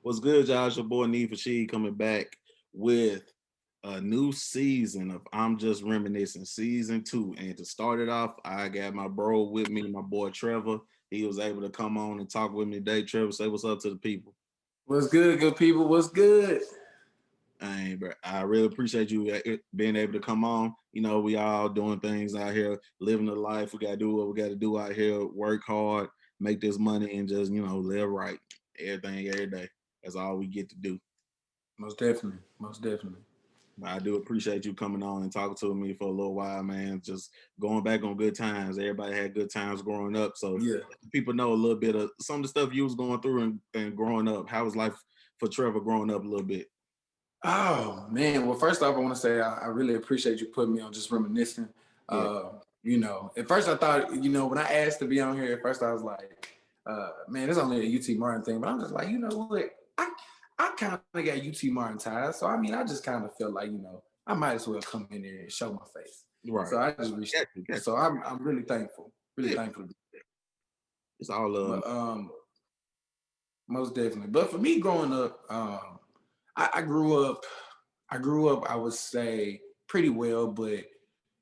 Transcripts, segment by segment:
What's good, y'all? It's your boy Need for Sheed coming back with a new season of I'm Just Reminiscing, season 2. And to start it off, I got my bro with me, my boy Trevor. He was able to come on and talk with me today. Trevor, say what's up to the people. What's good, good people? What's good? Bro, I really appreciate you being able to come on. You know, we all doing things out here, living the life. We got to do what we got to do out here, work hard, make this money, and just, live right. Everything, every day. That's all we get to do. Most definitely, most definitely. I do appreciate you coming on and talking to me for a little while, man. Just going back on good times. Everybody had good times growing up. So Yeah. people know a little bit of some of the stuff you was going through and growing up. How was life for Trevor growing up a little bit? Oh man. Well, first off, I want to say I really appreciate you putting me on just reminiscing. Yeah. At first I thought, when I asked to be on here, at first I was like, man, it's only a UT Martin thing, but I'm just like, you know what? I kind of got UT Martin ties, so I mean, I just kind of felt like, I might as well come in there and show my face. Right. So I just reached. So I'm really thankful, really thankful. It's all love. But most definitely. But for me growing up, I grew up. I would say pretty well, but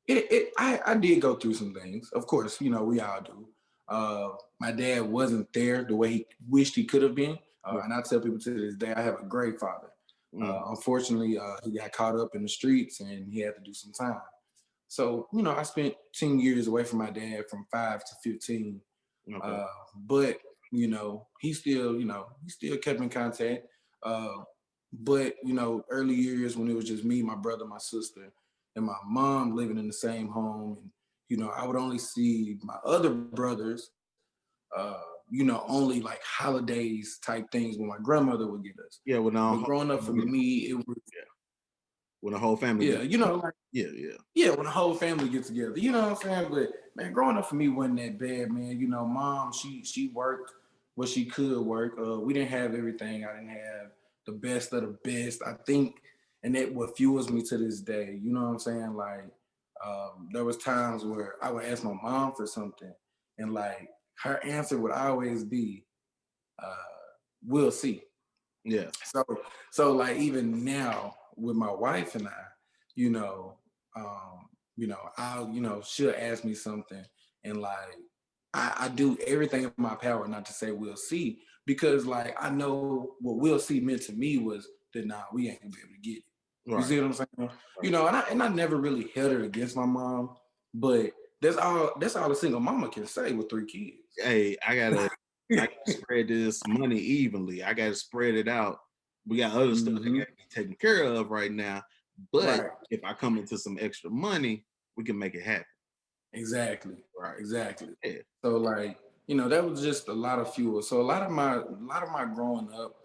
I did go through some things. Of course, we all do. My dad wasn't there the way he wished he could have been, and I tell people to this day, I have a great father. Unfortunately, he got caught up in the streets and he had to do some time. So I spent 10 years away from my dad from 5 to 15. Okay. But he still kept in contact. But early years when it was just me, my brother, my sister, and my mom living in the same home, and I would only see my other brothers, only like holidays type things when my grandmother would get us. Yeah, But growing up for me, it was when the whole family. yeah, yeah, when the whole family gets together, you know what I'm saying. But man, growing up for me wasn't that bad, man. Mom, she worked what she could work. We didn't have everything. I didn't have the best of the best. I think, and that what fuels me to this day. You know what I'm saying? Like, there was times where I would ask my mom for something, and like her answer would always be, "We'll see." Yeah. So like even now with my wife and I, you know, I'll, she'll ask me something and like I do everything in my power not to say we'll see because like I know what we'll see meant to me was that nah, we ain't gonna be able to get it. Right. You see what I'm saying? Right. And I never really held it against my mom, but that's all a single mama can say with 3 kids. Hey, I gotta spread this money evenly. I gotta spread it out. We got other stuff that gotta be taken care of right now. But if I come into some extra money, we can make it happen. Exactly. Right. Exactly. Yeah. So like, that was just a lot of fuel. So a lot of my growing up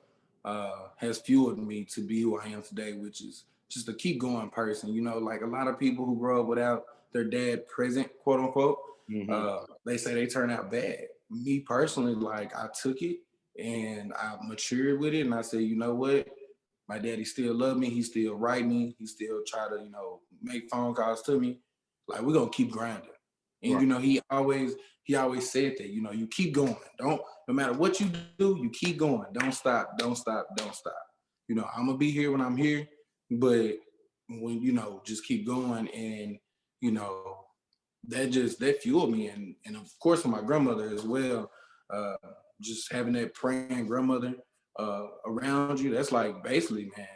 has fueled me to be who I am today, which is just a keep going person. Like a lot of people who grow up without their dad present, quote unquote, they say they turn out bad. Me personally, like I took it and I matured with it and I said, you know what? My daddy still love me. He still write me. He still try to, make phone calls to me. Like we're gonna keep grinding. And he always said that, you keep going. Don't no matter what you do, you keep going. Don't stop, don't stop, don't stop. I'm gonna be here when I'm here, but when just keep going and that fueled me and of course for my grandmother as well. Just having that praying grandmother around you, that's like basically, man,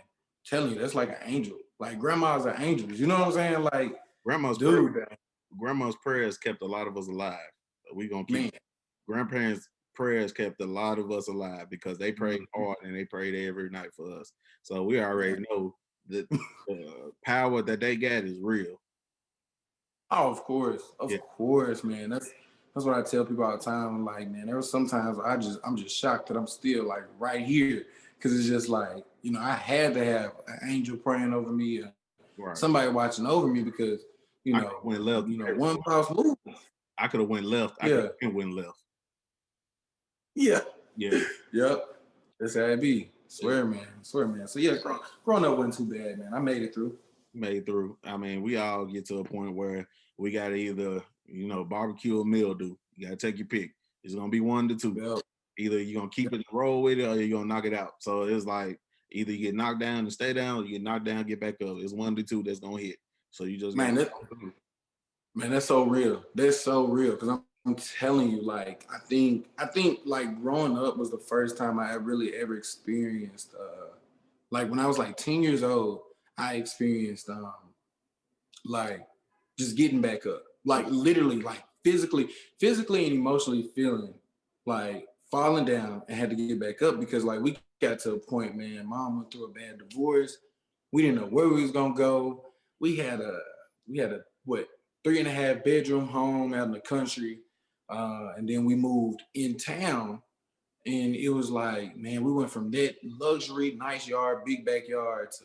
telling you that's like an angel. Like grandmas are angels, you know what I'm saying? Like grandma's prayers kept a lot of us alive. We gonna keep grandparents' prayers kept a lot of us alive because they prayed hard and they prayed every night for us. So we already know that the power that they got is real. Oh, of course, man. That's what I tell people all the time. I'm like, man, there was sometimes I'm just shocked that I'm still like right here because it's just like I had to have an angel praying over me, somebody watching over me because went left. One false move. I could have went left. I could have went left. Yeah. Yeah. Yep. That's how it be. Swear, man. So yeah, growing up wasn't too bad, man. I made it through. I mean, we all get to a point where we got to either, barbecue or meal do. You got to take your pick. It's going to be 1 to 2. Yep. Either you're gonna keep it and roll with it, or you're gonna knock it out. So it's like either you get knocked down and stay down, or you get knocked down, get back up. It's one of the two that's gonna hit. So you just Man, gotta man, that's so real. That's so real. Cause I'm telling you, like, I think like growing up was the first time I really ever experienced like when I was like 10 years old, I experienced like just getting back up. Like literally, like physically and emotionally feeling like falling down and had to get back up because like we got to a point, man, mom went through a bad divorce. We didn't know where we was gonna go. We had a what 3.5 bedroom home out in the country. And then we moved in town and it was like, man, we went from that luxury, nice yard, big backyard to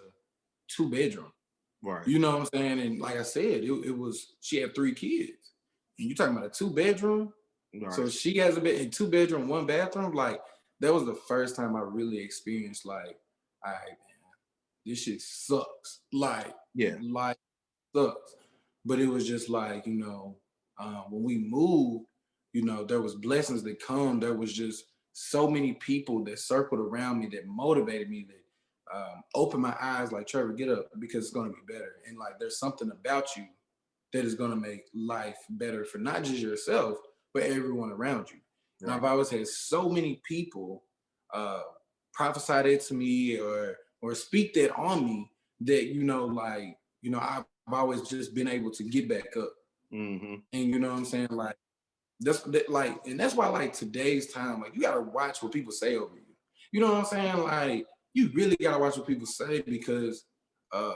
2 bedroom. right. You know what I'm saying? And like I said, it was she had 3 kids. And you talking about a 2 bedroom? Right. So she has a bed in 2 bedroom, 1 bathroom. Like that was the first time I really experienced like, all right, man, this shit sucks. Yeah. Like sucks. But it was just like, when we moved, there was blessings that come. There was just so many people that circled around me that motivated me, that opened my eyes like, Trevor, get up because it's going to be better. And like, there's something about you that is going to make life better for not just yourself, but everyone around you. And Right. I've always had so many people uh, prophesy that to me or speak that on me that, I've always just been able to get back up. Mm-hmm. And you know what I'm saying? Like, and that's why like today's time, like you gotta watch what people say over you. You know what I'm saying? Like, you really gotta watch what people say because uh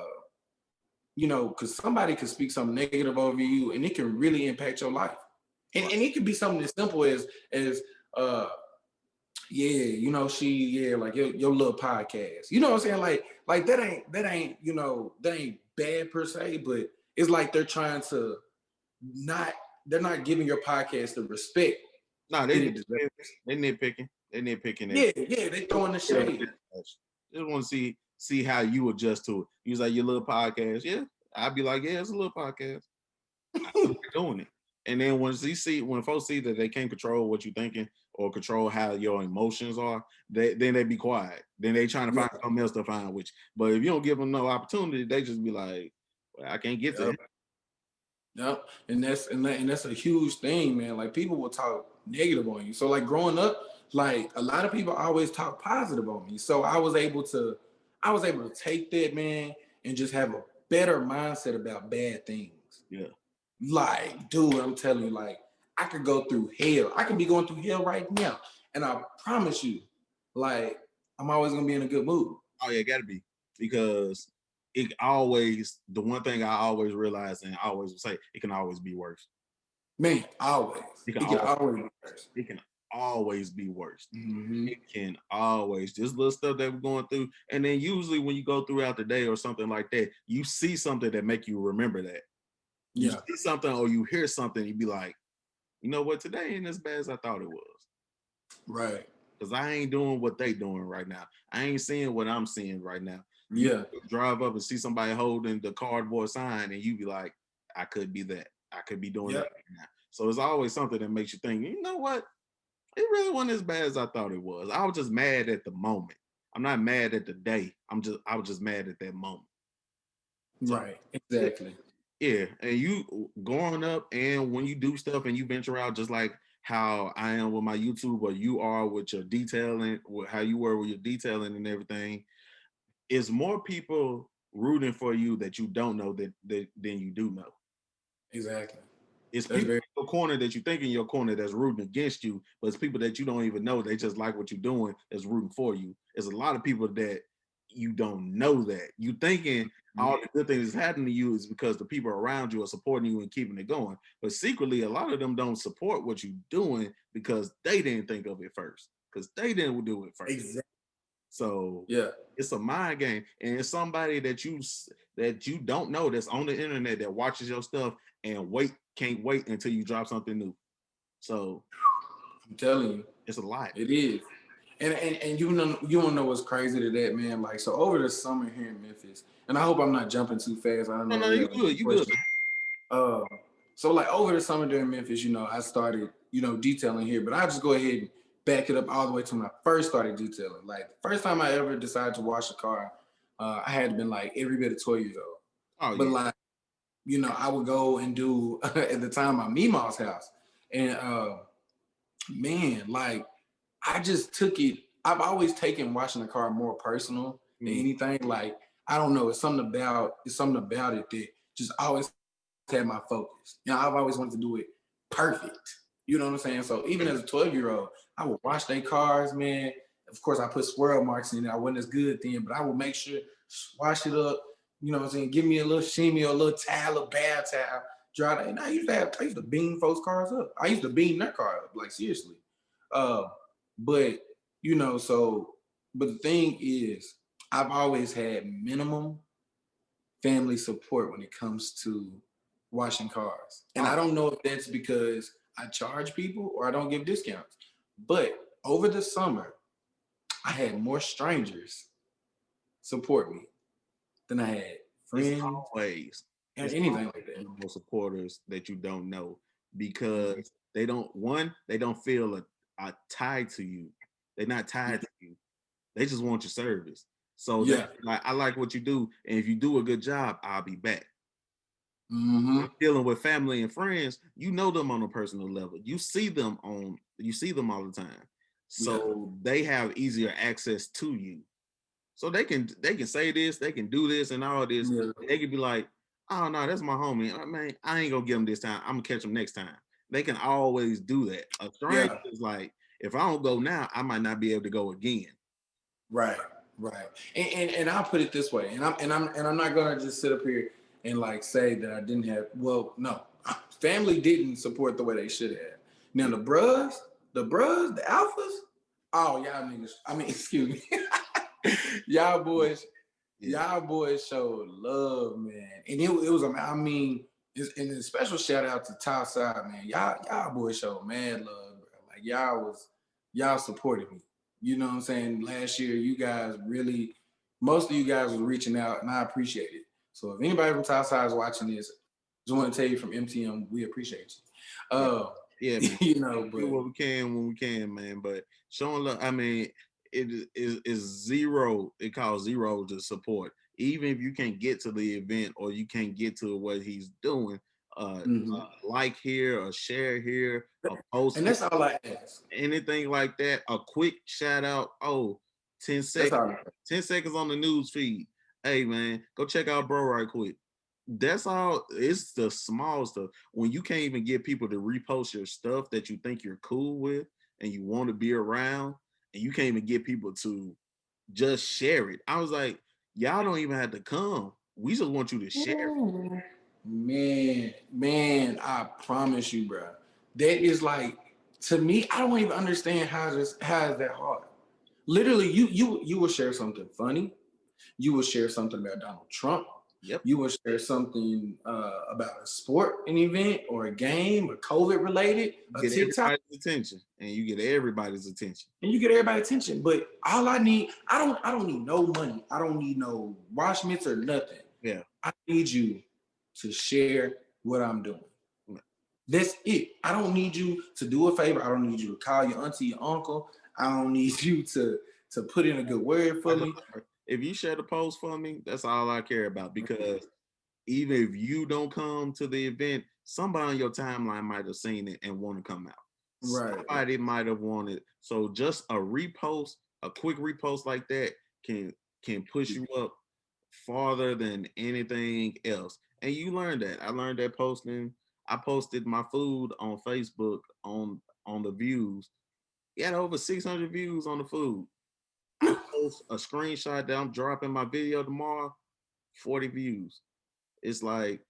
because somebody could speak something negative over you and it can really impact your life. And, Right. and it could be something as simple as uh like your little podcast. You know what I'm saying? Like that ain't bad per se, but it's like not they're not giving your podcast the respect No, that it deserves. they nitpicking. They nitpicking it. Yeah, they throwing the shade. Just want to see how you adjust to it. You was like your little podcast, yeah. I'd be like, yeah, it's a little podcast. I'm doing it. And then when folks see that they can't control what you're thinking or control how your emotions are, then they be quiet. Then they trying to find something else to find with you. But if you don't give them no opportunity, they just be like, well, I can't get to Yep. it. Yep. And that's a huge thing, man. Like people will talk negative on you. So like growing up, like a lot of people always talk positive on me. So I was able to take that, man, and just have a better mindset about bad things. Yeah. Like, dude, I'm telling you, like, I could go through hell. I could be going through hell right now. And I promise you, like, I'm always gonna be in a good mood. Oh yeah, gotta be. Because the one thing I always realize and I always say, it can always be worse. Man, always. It It can can always, always be worse. it can always be worse. Mm-hmm. It can always just little stuff that we're going through. And then usually when you go throughout the day or something like that, you see something that make you remember that. You Yeah. see something or you hear something, you be like, you know what, today ain't as bad as I thought it was. Right. Because I ain't doing what they doing right now. I ain't seeing what I'm seeing right now. You Yeah. drive up and see somebody holding the cardboard sign and you be like, I could be that. I could be doing that Yep. right now. So it's always something that makes you think, you know what? It really wasn't as bad as I thought it was. I was just mad at the moment. I'm not mad at the day. I was just mad at that moment. So Right. Exactly. yeah, and you growing up and when you do stuff and you venture out just like how I am with my YouTube or you are with your detailing, how you were with your detailing and everything, is more people rooting for you that you don't know that than you do know. Exactly. It's That's people very in your corner that you think in your corner that's rooting against you, but it's people that you don't even know. They just like what you're doing that's rooting for you. There's a lot of people that you don't know that. You thinking all the good things that's happening to you is because the people around you are supporting you and keeping it going. But secretly, a lot of them don't support what you're doing because they didn't think of it first. Because they didn't do it first. exactly. So Yeah. it's a mind game, and it's somebody that you don't know that's on the internet that watches your stuff and can't wait until you drop something new. So I'm telling you, it's a lot. it is. And you don't know what's crazy to that, man. Like, so over the summer here in Memphis, and I hope I'm not jumping too fast. I don't No, know no, if you you have good, any you good. questions. So like over the summer during Memphis, I started, detailing here, but I just go ahead and back it up all the way to when I first started detailing. Like the first time I ever decided to wash a car, I had been like every bit of 12 years old. Oh But yeah. like, you know, I would go and do at the time my Meemaw's house. And man, like I just took it. I've always taken washing the car more personal than anything. Like, I don't know, it's something about it that just always had my focus. You know, I've always wanted to do it perfect. You know what I'm saying? So even as a 12-year-old, I would wash their cars, man. Of course, I put swirl marks in it. I wasn't as good then, but I would make sure wash it up. You know what I'm saying? Give me a little shimmy or a little towel, a bath towel, dry it. And I used to beam folks' cars up. I used to beam their car up, like seriously. Uh, but you know, but the thing is, I've always had minimum family support when it comes to washing cars. And I don't know if that's because I charge people or I don't give discounts. But over the summer, I had more strangers support me than I had It's friends always and it's anything like that. always supporters that you don't know because they don't feel a tie to you. They're not tied to you. They just want your service. So Yeah. like I like what you do, and if you do a good job, I'll be back. Mm-hmm. Dealing with family and friends, you know them on a personal level. You see them all the time. So they have easier access to you. So they can say this, they can do this and all this. Yeah. They can be like, oh no, that's my homie. Man, I ain't gonna get him this time. I'm gonna catch him next time. They can always do that. A stranger is like, if I don't go now, I might not be able to go again. Right, right. And I'll put it this way, and I'm not gonna just sit up here and like say that I didn't have. Well, no, family didn't support the way they should have. Now the alphas, oh y'all niggas. I mean, excuse me, y'all boys, y'all boys showed love, man, and it was. I mean, and a special shout out to Top Side, man. Y'all boys showed mad love, bro. Like y'all supported me. You know what I'm saying? Last year, you guys really, most of you guys were reaching out, and I appreciate it. So if anybody from Southside is watching this, just want to tell you from MTM, we appreciate you. Yeah, man. You know, do what we can when we can, man. But showing love, I mean, it is zero. It costs zero to support. Even if you can't get to the event or you can't get to what he's doing, like here, or share here, a post, and that's all I ask. anything like that, a quick shout out. Oh, 10 seconds, 10 seconds on the news feed. Hey man, go check out bro right quick. That's all. It's the small stuff. When you can't even get people to repost your stuff that you think you're cool with and you want to be around, and you can't even get people to just share it. I was like, y'all don't even have to come. We just want you to share it. Man, I promise you, bro. That is like, to me, I don't even understand how is that hard. Literally, you will share something funny. You will share something about Donald Trump. Yep. You will share something about a sport, an event, or a game, or COVID related, a Get TikTok, everybody's attention, and you get everybody's attention. and you get everybody's attention. But all I need, I don't need no money. I don't need no wash mitts or nothing. Yeah. I need you to share what I'm doing. That's it. I don't need you to do a favor. I don't need you to call your auntie, your uncle. I don't need you to put in a good word for me. If you share the post for me, that's all I care about. Because even if you don't come to the event, somebody on your timeline might have seen it and want to come out. Right. Somebody might have wanted. So just a repost, a quick repost like that can push you up farther than anything else. And you learn that. I learned that posting. I posted my food on Facebook on the views. It had over 600 views on the food. I post a screenshot that I'm dropping my video tomorrow, 40 views. It's like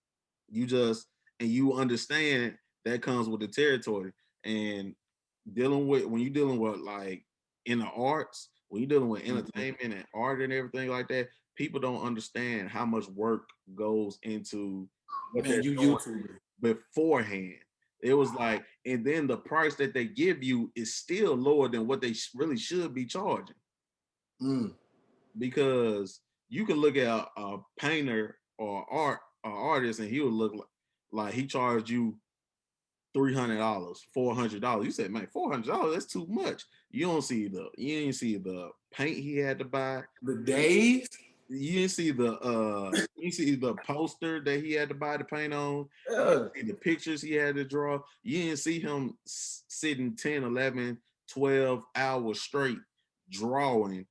you understand that comes with the territory. And when you're dealing with like in the arts, when you're dealing with entertainment and art and everything like that, people don't understand how much work goes into what they're doing beforehand. It was like, and then the price that they give you is still lower than what they really should be charging. Because you can look at a painter or artist, and he would look like he charged you $300, $400. You said, man, $400, that's too much. You didn't see the paint he had to buy. The days. You didn't see the poster that he had to buy the paint on. You didn't see the pictures he had to draw. You didn't see him sitting 10, 11, 12 hours straight drawing,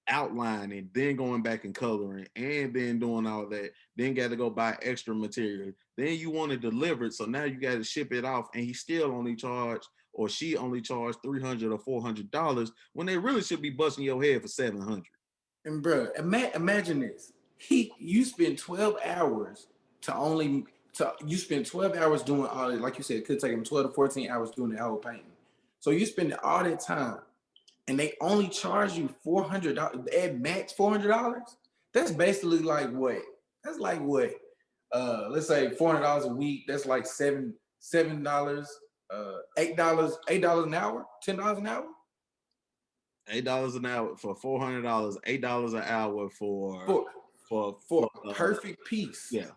outlining, then going back and coloring, and then doing all that. Then got to go buy extra material. Then you want to deliver it, so now you got to ship it off, and he still only charged, or she only charged $300 or $400 when they really should be busting your head for $700. And bro, imagine this. You spend 12 hours you spend 12 hours doing all this. Like you said, it could take him 12 to 14 hours doing the whole painting. So you spend all that time and they only charge you $400 at max $400. That's basically like what? That's like what? Let's say $400 a week. That's like $7, $8 an hour, $10 an hour. $8 an hour for $400, $8 an hour for a perfect piece. Yeah.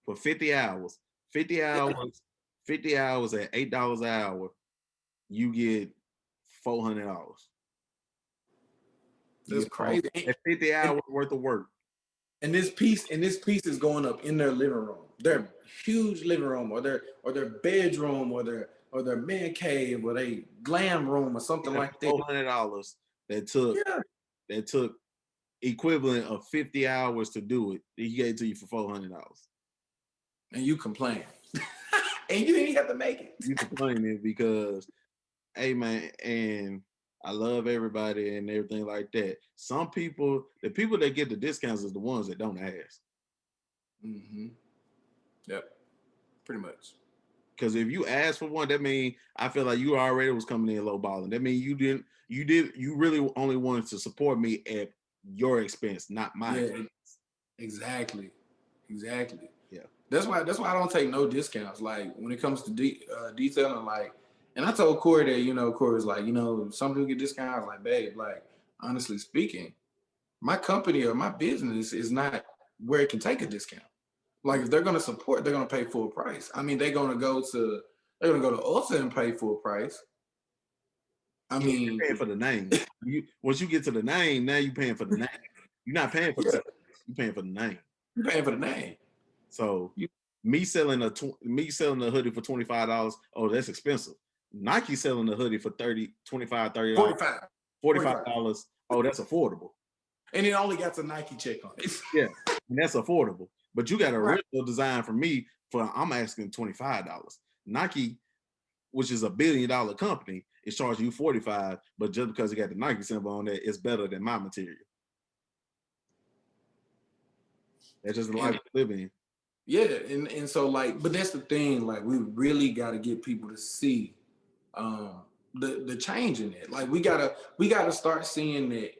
For 50 hours. 50 hours, 50 hours at $8 an hour, you get $400. That's crazy. That's 50 hours worth of work. And this piece is going up in their living room, their huge living room, or their bedroom, or their man cave, or their glam room, or something like that. $400 that took equivalent of 50 hours to do it. He gave it to you for $400. And you complain. And you didn't have to make it. You complaining because, hey man, and I love everybody and everything like that. Some people, the people that get the discounts is the ones that don't ask. Mm-hmm. Yep. Pretty much. Because if you ask for one, that means I feel like you already was coming in low balling. That means you really only wanted to support me at your expense, not mine. Yeah, exactly. Yeah. That's why I don't take no discounts. Like when it comes to detailing, like, and I told Corey that, Corey's like, some people get discounts. Like, babe, like, honestly speaking, my company or my business is not where it can take a discount. Like, if they're going to support, they're going to pay full price. I mean, they're going to go to Ulta and pay full price. I mean, you're paying for the name. Once you get to the name, now you're paying for the name. You're not paying for the service. You're paying for the name. You're paying for the name. So me selling a hoodie for $25, oh, that's expensive. Nike selling a hoodie for $25, $30, $45. Oh, that's affordable. And it only got a Nike check on it. Yeah, and that's affordable. But you got a original design from me I'm asking $25. Nike, which is $1 billion company, is charging you $45, but just because it got the Nike symbol on it, it's better than my material. That's just the life we live in. Yeah, and so like, but that's the thing. Like, we really got to get people to see the change in it. Like, we gotta start seeing that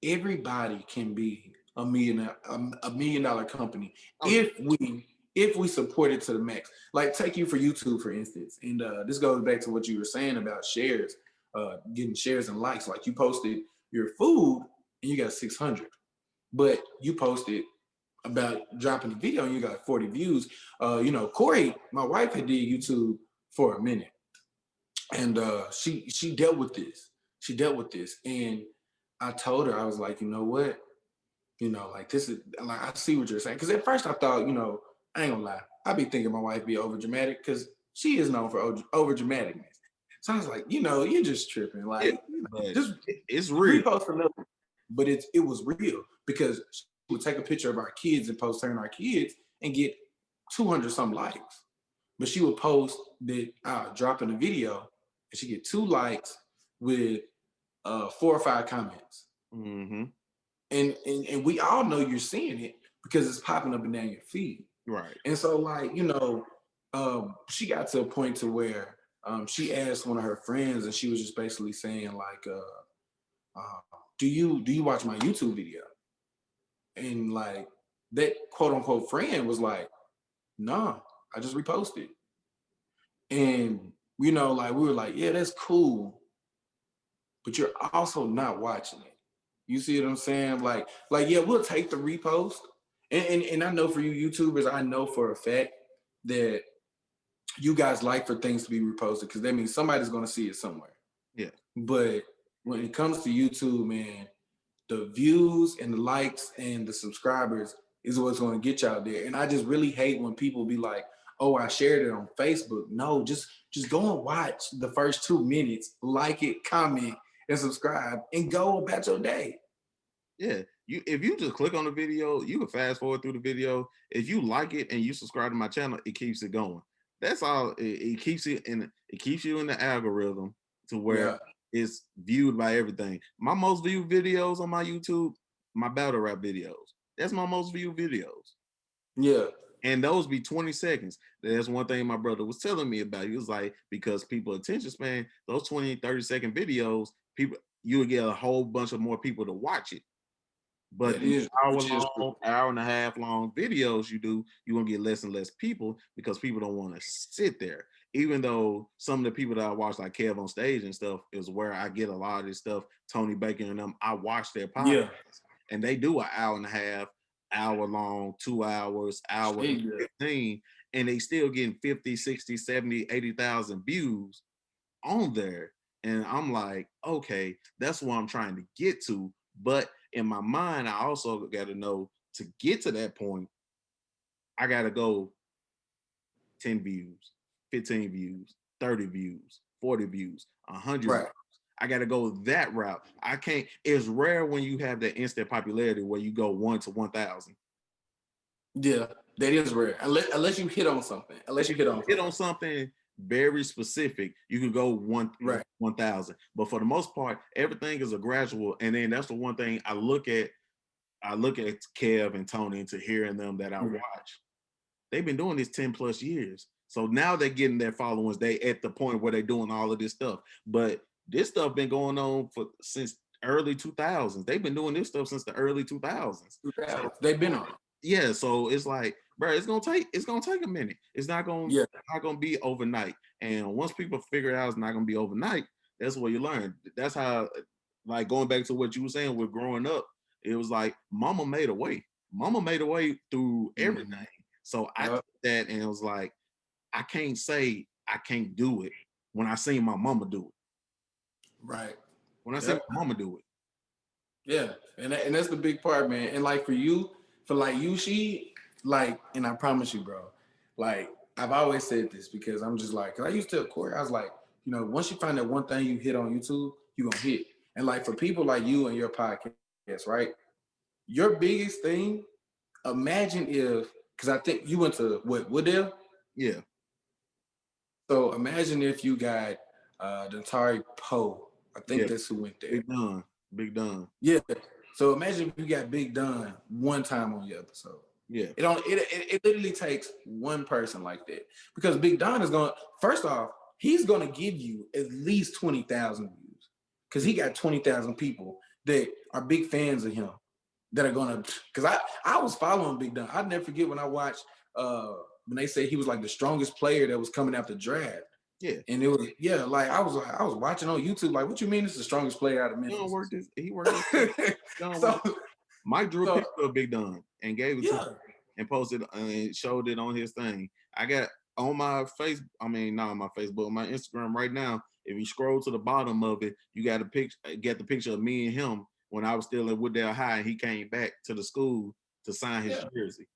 everybody can be a $1 million company if we support it to the max. Like, take you for YouTube, for instance, and this goes back to what you were saying about shares, getting shares and likes. Like, you posted your food and you got 600, but you posted about dropping the video and you got 40 views. Corey, my wife, had did YouTube for a minute, and she dealt with this. And I told her, I was like, you know what? Like, this is, like, I see what you're saying. Because at first I thought, I ain't gonna lie, I be thinking my wife be over dramatic because she is known for over dramaticness. So I was like, you're just tripping. Like, it's real. Repost another, but it was real, because she would take a picture of our kids and post her and our kids and get 200 some likes. But she would post that dropping a video and she get 2 likes with 4 or 5 comments. Mm-hmm. And we all know you're seeing it because it's popping up and down your feed. Right. And so, like, she got to a point to where she asked one of her friends, and she was just basically saying, like, do you watch my YouTube video? And like, that quote unquote friend was like, nah, I just reposted. And like, we were like, yeah, that's cool, but you're also not watching it. You see what I'm saying? Like, yeah, we'll take the repost. And I know for you YouTubers, I know for a fact that you guys like for things to be reposted because that means somebody's going to see it somewhere. Yeah. But when it comes to YouTube, man, the views and the likes and the subscribers is what's going to get you out there. And I just really hate when people be like, "Oh, I shared it on Facebook." No, just go and watch the first 2 minutes, like it, comment, and subscribe, and go about your day. Yeah, if you just click on the video, you can fast forward through the video. If you like it and you subscribe to my channel, it keeps it going. That's all. It keeps it keeps you in the algorithm to where Yeah, it's viewed by everything. My most viewed videos on my YouTube, my battle rap videos. That's my most viewed videos. yeah, And those be 20 seconds. That's one thing my brother was telling me about. He was like, because people attention span, those 20, 30-second videos, people you would get a whole bunch of more people to watch it. But that these is, hour which is true. long, hour and a half long videos you're gonna get less and less people because people don't want to sit there. Even though some of the people that I watch, like Kev on stage and stuff, is where I get a lot of this stuff. Tony Bacon and them, I watch their podcast Yeah, and they do an hour and a half, hour long, 2 hours, hour and yeah, 15, and they still getting 50, 60, 70, 80,000 views on there. And I'm like, okay, that's what I'm trying to get to. But in my mind, I also got to know to get to that point, I got to go 10 views, 15 views, 30 views, 40 views, 100 views. right. I got to go that route. I can't, it's rare when you have that instant popularity where you go 1 to 1,000. Yeah, that is rare. Unless you hit on something. Unless you hit on Hit something. on something very specific, you could go Right. 1,000. But for the most part, everything is a gradual. And then that's the one thing I look at. I look at Kev and Tony and to hearing them that I watch. They've been doing this 10 plus years. So now they're getting their followers. They at the point where they're doing all of this stuff. But this stuff been going on since early 2000s. They've been doing this stuff since the early 2000s. So They've been on it. yeah, so it's like, bro, it's gonna take a minute. It's Yeah. not gonna be overnight. And once people figure it out it's not gonna be overnight, that's what you learn. That's how, like going back to what you were saying with growing up, it was like mama made a way. Mama made a way through everything. So I Yeah. took that and it was like, I can't say I can't do it when I seen my mama do it. Right. When I see Yep. my mama do it. Yeah. And that's the big part, man. And like for you, she like, and I promise you, bro, like I've always said this because I'm just like, 'cause I used to tell Corey, I was like, once you find that one thing you hit on YouTube, you gonna hit. And like for people like you and your podcast, right? Your biggest thing, imagine if, because I think you went to what, Woodell? Yeah. So imagine if you got Dantari Poe. I think Yeah. that's who went there. Big Don. Big Don. Yeah. So imagine if you got Big Don one time on your episode. Yeah. It literally takes one person like that because Big Don is going. First off, he's going to give you at least 20,000 views because he got 20,000 people that are big fans of him that are going to. Because I was following Big Don. I'd never forget when I watched when they say he was like the strongest player that was coming out the draft. Yeah. And it was like I was watching on YouTube like, what you mean it's the strongest player out of He don't Memphis? work this. He worked this. so Mike drew a so picture of Big Don and gave it to yeah. him and posted and showed it on his thing. I got on my face. I mean, not on my Facebook, on my Instagram right now. If you scroll to the bottom of it, you got a picture. Get the picture of me and him when I was still at Wooddale High, and he came back to the school to sign his Yeah. jersey.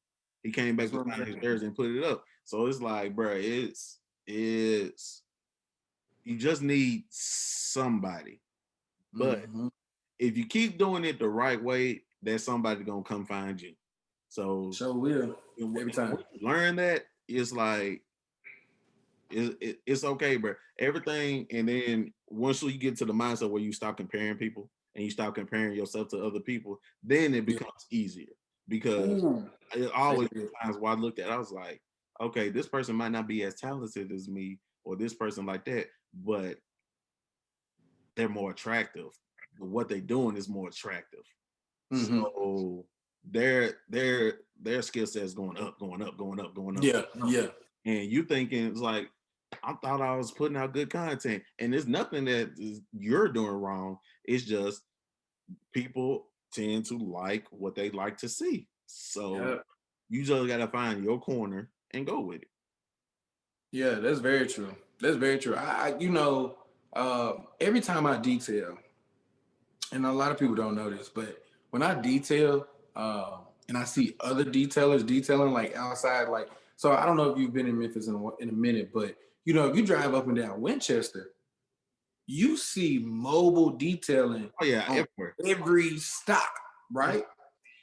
He came back That's to what I'm sign his saying. jersey and put it up. So it's like, bro, it's you just need somebody. But Mm-hmm. if you keep doing it the right way, there's somebody gonna come find you. So So will every and time. when you learn that, it's like it's okay, bro. Everything, and then once you get to the mindset where you stop comparing people and you stop comparing yourself to other people, then it Yeah. becomes easier because Ooh. it Say always it. times where I looked at, I was like, okay, this person might not be as talented as me or this person like that, but they're more attractive. What they're doing is more attractive. Mm-hmm. So their skill set is going up, going up, going up, going up, Yeah. going up. Yeah. And you thinking it's like, I thought I was putting out good content, and there's nothing that you're doing wrong. It's just people tend to like what they like to see. So Yeah. you just gotta find your corner and go with it. Yeah, that's very true. That's very true. Every time I detail, and a lot of people don't know this, but when I detail, and I see other detailers detailing like outside, like so I don't know if you've been in Memphis in a minute, but if you drive up and down Winchester, you see mobile detailing Oh yeah, on everywhere. every stop, right?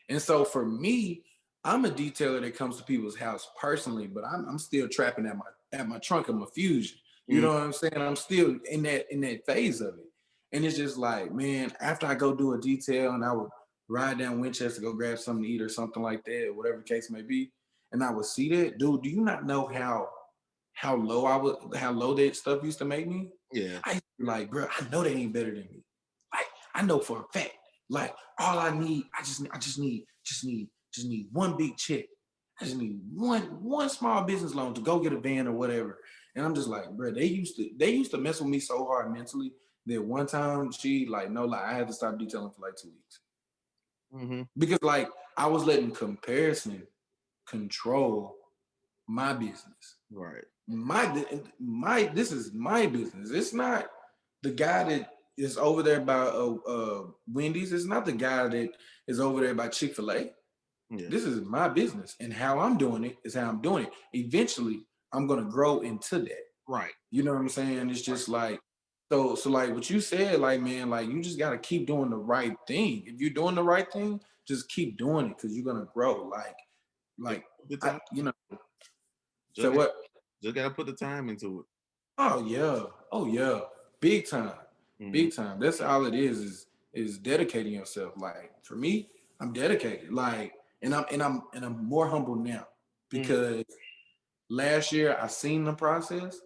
And so for me, I'm a detailer that comes to people's house personally, but I'm still trapping at my trunk of my Fusion. You Mm, know what I'm saying? I'm still in that phase of it. And it's just like, man, after I go do a detail and I would ride down Winchester, go grab something to eat or something like that, or whatever the case may be, and I would see that, dude, do you not know how low that stuff used to make me? yeah. I used to be like, bro, I know they ain't better than me. Like, I know for a fact. Like, all I need, I just need one big check. I just need one small business loan to go get a van or whatever. And I'm just like, bro, they used to mess with me so hard mentally that one time she like no lie, I had to stop detailing for like 2 weeks Hmm. because like I was letting comparison control my business. Right. My this is my business. It's not the guy that is over there by Wendy's. It's not the guy that is over there by Chick-fil-A. Yeah. This is my business, and how I'm doing it is how I'm doing it. Eventually, I'm gonna grow into that. Right. You know what I'm saying? It's Right. just like so like what you said, like man, like you just gotta keep doing the right thing. If you're doing the right thing, just keep doing it because you're gonna grow. Just Like put the I, time. so Just, what? just gotta put the time into it. Oh yeah. Oh yeah. Big time. Mm-hmm. Big time. That's all it is dedicating yourself. Like for me, I'm dedicated. Like and I'm more humble now Mm-hmm. because last year I seen the process,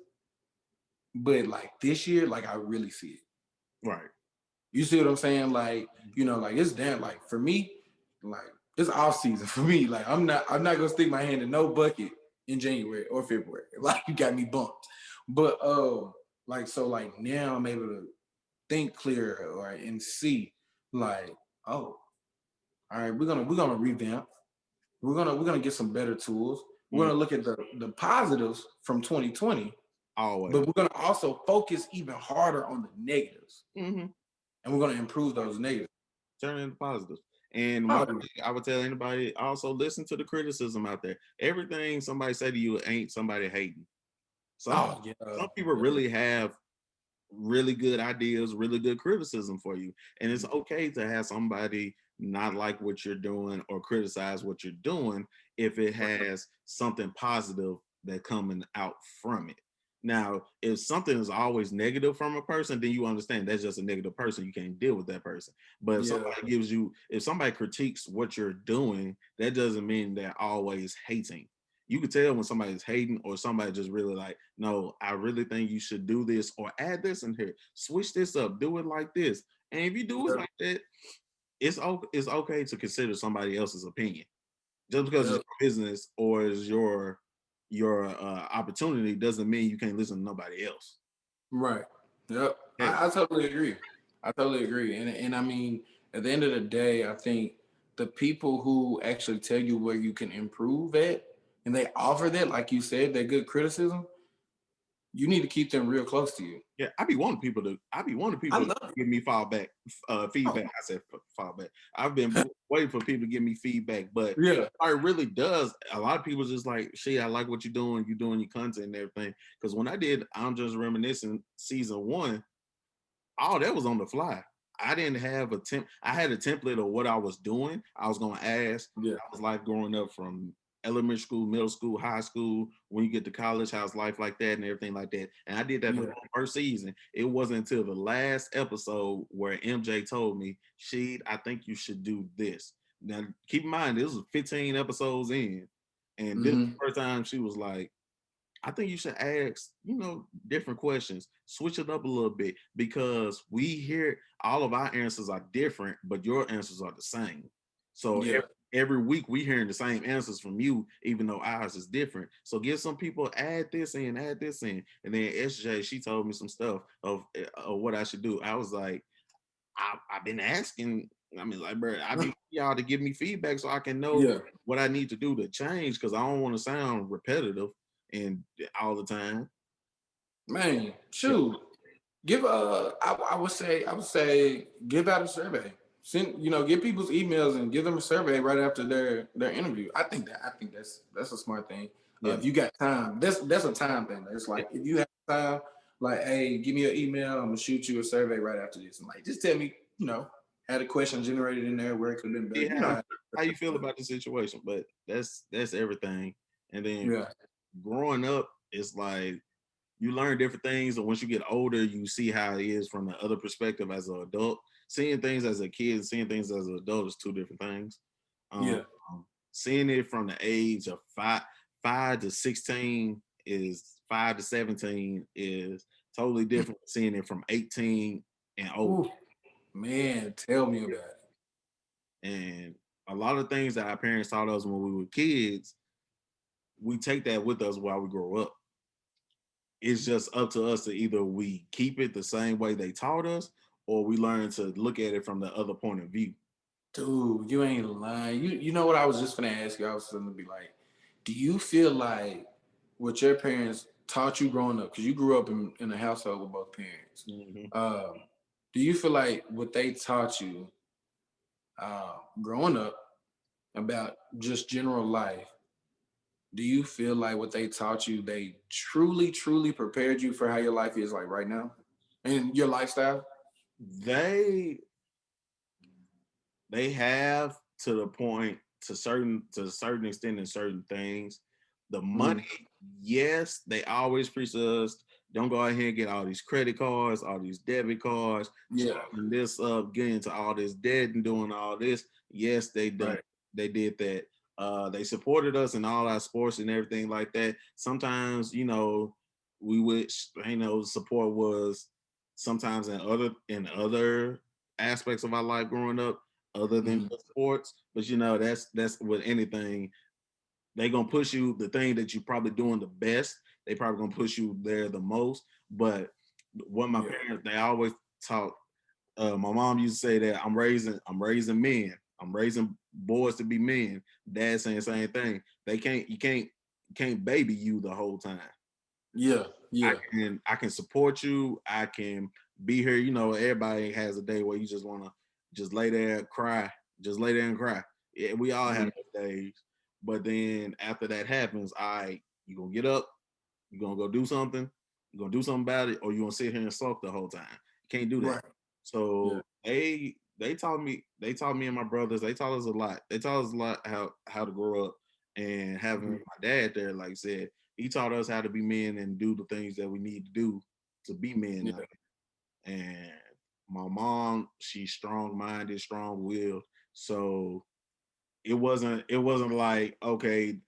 but like this year, like I really see it. Right. You see what I'm saying? Like it's damn like for me, like it's off season for me. Like I'm not gonna stick my hand in no bucket in January or February. Like you got me bumped. But like so like now I'm able to think clearer or and see like, oh, all right, we're gonna revamp. We're gonna get some better tools. We're Mm. gonna look at the positives from 2020, Always. but we're gonna also focus even harder on the negatives. Mm-hmm. And we're gonna improve those negatives. Turn into positives. And one Oh, thing I would tell anybody also listen to the criticism out there. Everything somebody say to you ain't somebody hating. Some oh yeah. some people really have really good ideas, really good criticism for you. And it's okay to have somebody not like what you're doing or criticize what you're doing if it has something positive that coming out from it. Now, if something is always negative from a person, then you understand that's just a negative person. You can't deal with that person. But Yeah. if somebody critiques what you're doing, that doesn't mean they're always hating. You can tell when somebody's hating or somebody just really like, no, I really think you should do this or add this in here, switch this up, do it like this. And if you do it Yep. like that, it's okay to consider somebody else's opinion. Just because it's Yep. your business or is your opportunity doesn't mean you can't listen to nobody else. Right. Yep. Hey, I totally agree. I totally agree. And I mean, at the end of the day, I think the people who actually tell you where you can improve at and they offer that, like you said, that good criticism, you need to keep them real close to you. yeah, I be wanting I people to love it. give me Oh, feedback. I said fallback. I've been waiting for people to give me feedback, but yeah. it really does. A lot of people just like, shit, I like what you're doing your content and everything. Because when I did I'm Just Reminiscing season 1, all that was on the fly. I didn't have a I had a template of what I was doing. I was gonna ask. Yeah. I was life growing up from elementary school, middle school, high school. When you get to college, how's life like that and everything like that. And I did that the Yeah. first season. It wasn't until the last episode where MJ told me, "Sheed, I think you should do this." Now, keep in mind, this was 15 episodes in, and this was Mm-hmm. the first time she was like, I think you should ask, different questions, switch it up a little bit because we hear all of our answers are different, but your answers are the same. So Yeah. every week we hearing the same answers from you, even though ours is different. So give some people add this in, and then SJ she told me some stuff of what I should do. I was like, I've been asking. I mean, like, bro, I be y'all to give me feedback so I can know Yeah. what I need to do to change because I don't want to sound repetitive. and all the time. Man, Yeah. shoot. Give I would say give out a survey. Send get people's emails and give them a survey right after their interview. I think that's a smart thing. Yeah. If you got time, that's a time thing. It's Yeah. like if you have time, like, hey, give me your email. I'm gonna shoot you a survey right after this, and like just tell me, had a question generated in there where it could have been See better. You know how you feel about the situation, but that's everything. And then yeah, growing up, it's like you learn different things, and once you get older, you see how it is from the other perspective as an adult. Seeing things as a kid, seeing things as an adult is two different things. Um, yeah, Seeing it from the age of five to 16 is 5 to 17 is totally different. Seeing it from 18 and older. ooh, man, tell me about it. And a lot of things that our parents taught us when we were kids, we take that with us while we grow up. It's just up to us to either we keep it the same way they taught us, or we learn to look at it from the other point of view. Dude, you ain't lying. You know what I was just gonna ask you? I was gonna be like, do you feel like what your parents taught you growing up? Because you grew up in a household with both parents. Hmm. Um, do you feel like what they taught you growing up about just general life? Do you feel like what they taught you, they truly, truly prepared you for how your life is like right now and your lifestyle? They they have to the point to a certain extent in certain things. The money, Mm, yes, they always preach to us. Don't go ahead and get all these credit cards, all these debit cards, yeah, charging this up, getting into all this debt and doing all this. Yes, right. they did that. They supported us in all our sports and everything like that. Sometimes, we wish, support was sometimes in other aspects of our life growing up other than Mhm. just sports. But that's with anything. They gonna push you the thing that you probably doing the best. They probably gonna push you there the most. But what my Yeah, parents they always taught. My mom used to say that I'm raising men. I'm raising boys to be men. Dad saying the same thing. You can't baby you the whole time. yeah, I yeah, can support you. I can be here. Everybody has a day where you just want to just lay there and cry. Just lay there and cry. Yeah, we all have mhm, those days. But then after that happens, you gonna get up. You gonna go do something. You gonna do something about it, or you gonna sit here and sulk the whole time. You can't do that. right. Yeah. So they taught me and my brothers. They taught us a lot. They taught us a lot how to grow up. And having Mhm. my dad there, like I said, he taught us how to be men and do the things that we need to do to be men Yeah. now. And my mom, she's strong-minded, strong-willed. So it wasn't like, okay,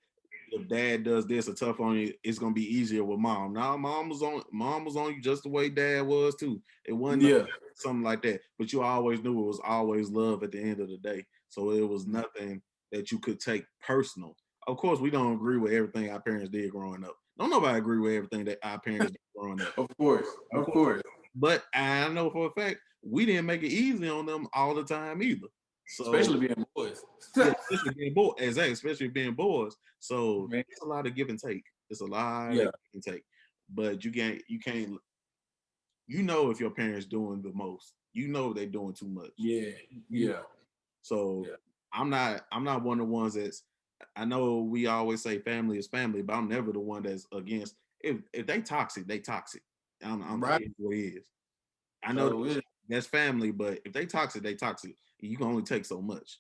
if dad does this or tough on you, it's gonna be easier with mom. Now mom was on you just the way dad was too. It wasn't Yeah. something like that. But you always knew it was always love at the end of the day. So it was Mhm. nothing that you could take personal. Of course, we don't agree with everything our parents did growing up. Don't nobody agree with everything that our parents did growing up. Of course. Of Of course. course. But I know for a fact we didn't make it easy on them all the time either. So Especially being boys. yeah, especially being boys. Exactly, especially being boys. So Man. it's a lot of give and take. It's a lot of Yeah. give and take. But you can't if your parents doing the most. They're doing too much. Yeah. You know. Yeah. So Yeah. I'm not one of the ones that's I know we always say family is family, but I'm never the one that's against if they toxic, they toxic. I'm Right. telling you what it is. I know So it, that's family, but if they toxic, they toxic. You can only take so much.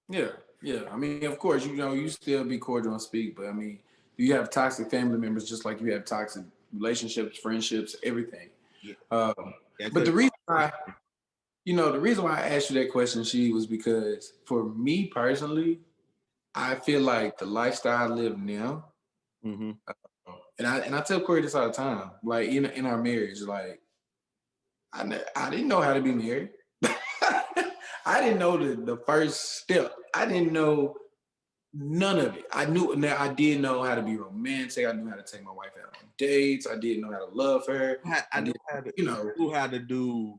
yeah. Yeah. I mean, of course, you still be cordial and speak, but I mean, you have toxic family members just like you have toxic relationships, friendships, everything. Yeah. Um, Yeah, but cause the reason why I asked you that question, she was because for me personally, I feel like the lifestyle I live now, hmm and I tell Corey this all the time, like in our marriage, like I didn't know how to be married. I didn't know the first step. I didn't know none of it. I knew now I did know how to be romantic. I knew how to take my wife out on dates. I did know how to love her. I I knew did, how to you know, knew how to do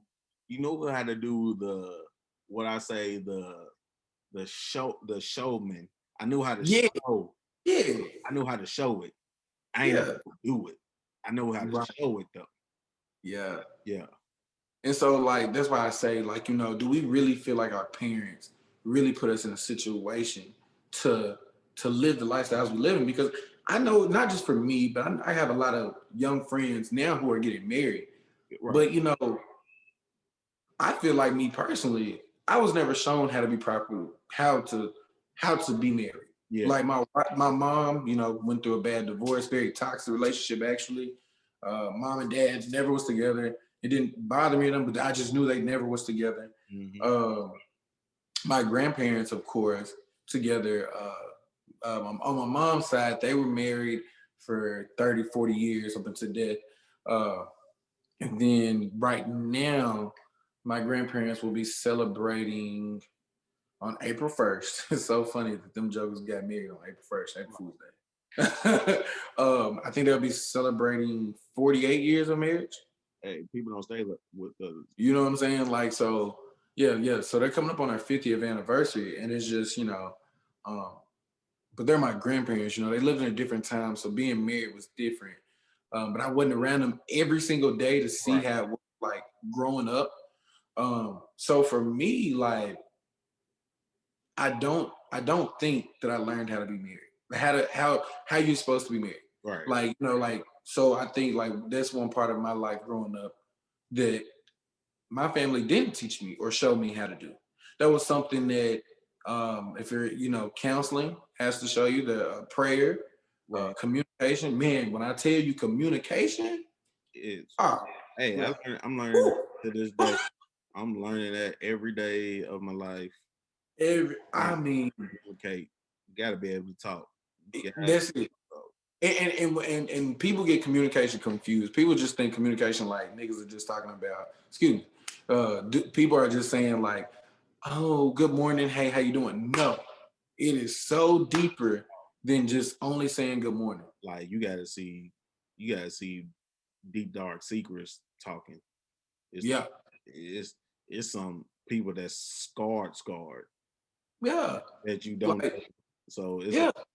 how to do the what I say the showman. I knew how to yeah, show. yeah, I knew how to show it. I ain't know how to do it. I know how to show it though. Yeah. Yeah. And so, like, that's why I say, like, do we really feel like our parents really put us in a situation to live the lifestyles we live in? Because I know not just for me, but I have a lot of young friends now who are getting married. Right. But I feel like me personally, I was never shown how to be proper, how to be married. Yeah. Like my mom, went through a bad divorce, very toxic relationship actually. Mom and dad never was together. It didn't bother me them, but I just knew they never was together. Mm-hmm. My grandparents, of course, together. On my mom's side, they were married for 30, 40 years up until death. And then right now, my grandparents will be celebrating on April 1st. It's so funny that them jokers got married on April 1st, April Fool's Day. I think they'll be celebrating 48 years of marriage. Hey, people don't stay with the. You know what I'm saying? Like, so, yeah. So they're coming up on their 50th anniversary, and it's just, but they're my grandparents, they lived in a different time. So being married was different. But I wasn't around them every single day to see how it was like growing up. So for me, like, I don't think that I learned how to be married. How you're supposed to be married. Right. Like, so I think like that's one part of my life growing up that my family didn't teach me or show me how to do. That was something that if you're, counseling has to show you the prayer, communication. Man, when I tell you communication, It's hey, yeah. I'm learning to this day. I'm learning that every day of my life. I mean, communicate. You gotta be able to talk. that's it. And people get communication confused. People just think communication like niggas are just talking about. Excuse me. People are just saying like, "Oh, good morning. Hey, how you doing?" No, it is so deeper than just only saying good morning. Like you gotta see deep dark secrets talking. It's Yeah, it's it's some people that's scarred yeah, that you don't know. like So it's yeah, like,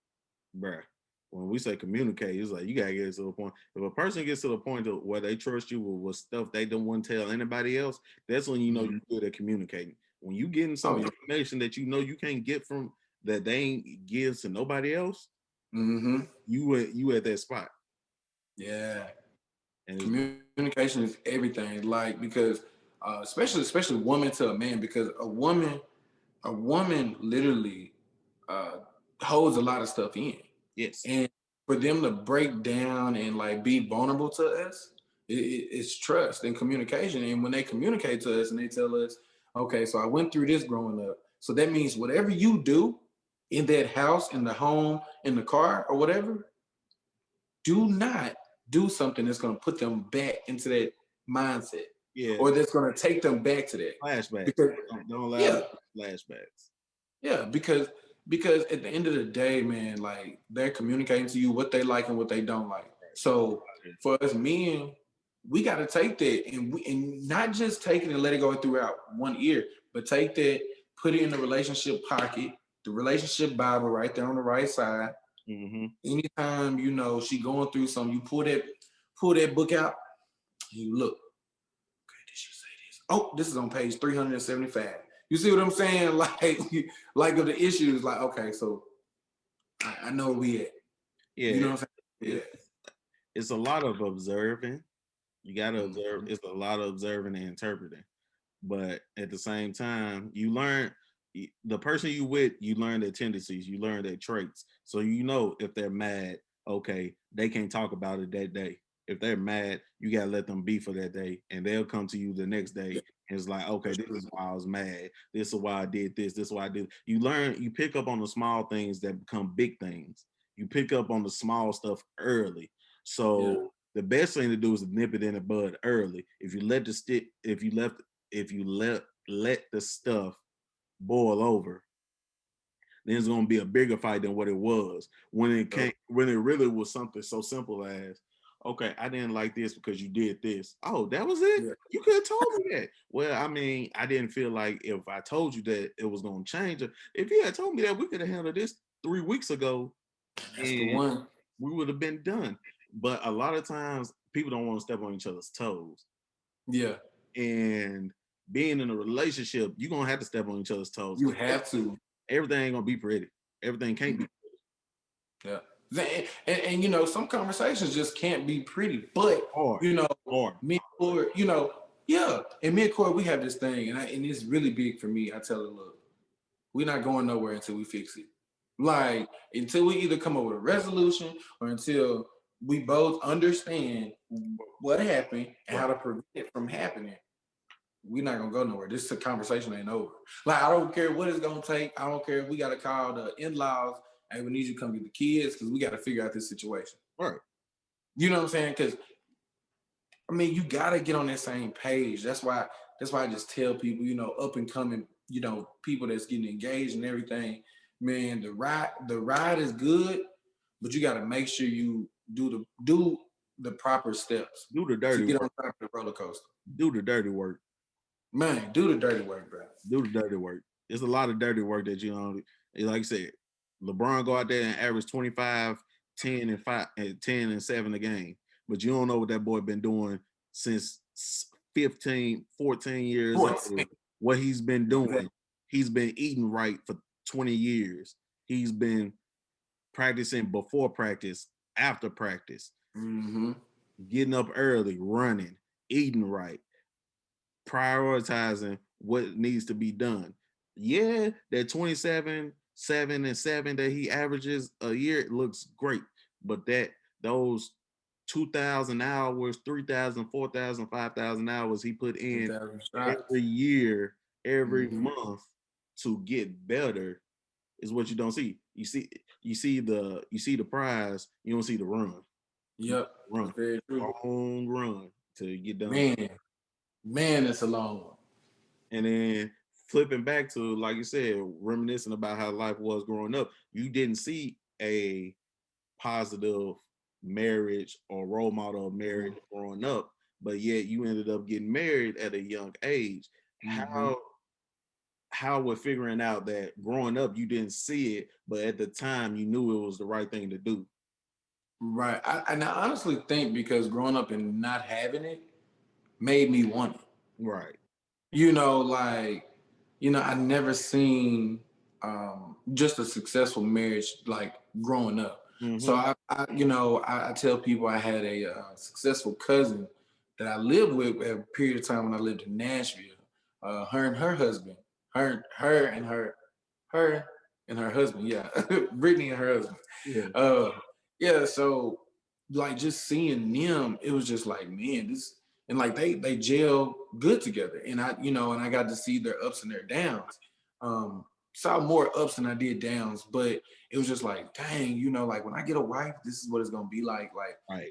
bruh, when we say communicate, it's like you gotta get to the point. If a person gets to the point of where they trust you with stuff they don't want to tell anybody else, that's when you know you're good at communicating. When you getting some information that you know you can't get from that they ain't gives to nobody else, you at that spot. yeah. And Communication is everything. Like because especially woman to a man, because a woman literally uh, holds a lot of stuff in. yes, And for them to break down and like be vulnerable to us, it's trust and communication. And when they communicate to us and they tell us, okay, so I went through this growing up. So that means whatever you do in that house, in the home, in the car, or whatever, do not do something that's going to put them back into that mindset. yeah, Or that's going to take them back to that. flashbacks. Because Don't allow yeah, flashbacks. yeah, because at the end of the day, man, like they're communicating to you what they like and what they don't like. So for us men, we got to take that and not just take it and let it go throughout one ear, but take that, put it in the relationship pocket, the relationship Bible right there on the right side. Mm-hmm. Anytime she going through something, you pull that book out, and you look. Okay, did she say this? Oh, this is on page 375. You see what I'm saying? Like of the issues, like, okay, so I know where we at. Yeah, You know what I'm saying? Yeah. it's a lot of observing. You gotta observe. It's a lot of observing and interpreting. But at the same time, you learn the person you with, you learn their tendencies, you learn their traits. So you know if they're mad, okay, they can't talk about it that day. If they're mad, you gotta let them be for that day, and they'll come to you the next day. And it's like, okay, this is why I was mad. This is why I did this. This is why I did. You pick up on the small things that become big things. You pick up on the small stuff early. So the best thing to do is to nip it in the bud early. If you let the stick, if you let the stuff boil over, then it's gonna be a bigger fight than what it was when it really was something so simple as, okay, I didn't like this because you did this. Oh, that was it? Yeah. You could have told me that. Well, I mean, I didn't feel like if I told you that it was gonna change it. If you had told me that we could have handled this 3 weeks ago, That's the one. we would have been done. But a lot of times people don't want to step on each other's toes. Yeah. And being in a relationship, you're gonna have to step on each other's toes. You have to. Everything ain't gonna be pretty. Everything can't be Yeah. And you know, some conversations just can't be pretty. But hard. you know, Hard. me and Corey, you know, yeah. And me and Corey, we have this thing, and it's really big for me. I tell her, look, we're not going nowhere until we fix it. Like until we either come up with a resolution or until we both understand what happened and how to prevent it from happening. We're not gonna go nowhere. This conversation ain't over. Like I don't care what it's gonna take. I don't care if we gotta call the in-laws. Hey, we need you to come get the kids because we got to figure out this situation. Right. You know what I'm saying? Because I mean, you got to get on that same page. That's why I just tell people, you know, up and coming, you know, people that's getting engaged and everything. Man, the ride is good, but you got to make sure you do the proper steps. Do the dirty to get work. on top of the roller coaster. Do the dirty work. Man, do the dirty work, bro. Do the dirty work. It's a lot of dirty work that you know. Like I said, LeBron go out there and average 25, 10 and 5 and 10 and 7 a game. But you don't know what that boy been doing since 15, 14 years old. What he's been doing. He's been eating right for 20 years. He's been practicing before practice, after practice, getting up early, running, eating right, prioritizing what needs to be done. Yeah, that 27, 7 and 7 that he averages a year looks great, but those 2,000 hours, 3,000, 4,000, 5,000 hours he put in every year, every month to get better is what you don't see. You see the prize, you don't see the run. Yep. Run. Very true. Long run to get done. Man, it's a long one. And then flipping back to, like you said, reminiscing about how life was growing up, you didn't see a positive marriage or role model of marriage growing up, but yet you ended up getting married at a young age. How with figuring out that growing up you didn't see it, but at the time you knew it was the right thing to do. Right. I honestly think because growing up and not having it made me want it. Right. You know, like, you know, I never seen just a successful marriage like growing up. So I tell people I had a successful cousin that I lived with at a period of time when I lived in Nashville. Her and her husband, her and her husband, yeah, Brittany and her husband. Yeah. So like just seeing them, it was just like, man, this. And like they gel good together, and I got to see their ups and their downs. Saw more ups than I did downs, but it was just like, dang, you know, like when I get a wife, this is what it's gonna be like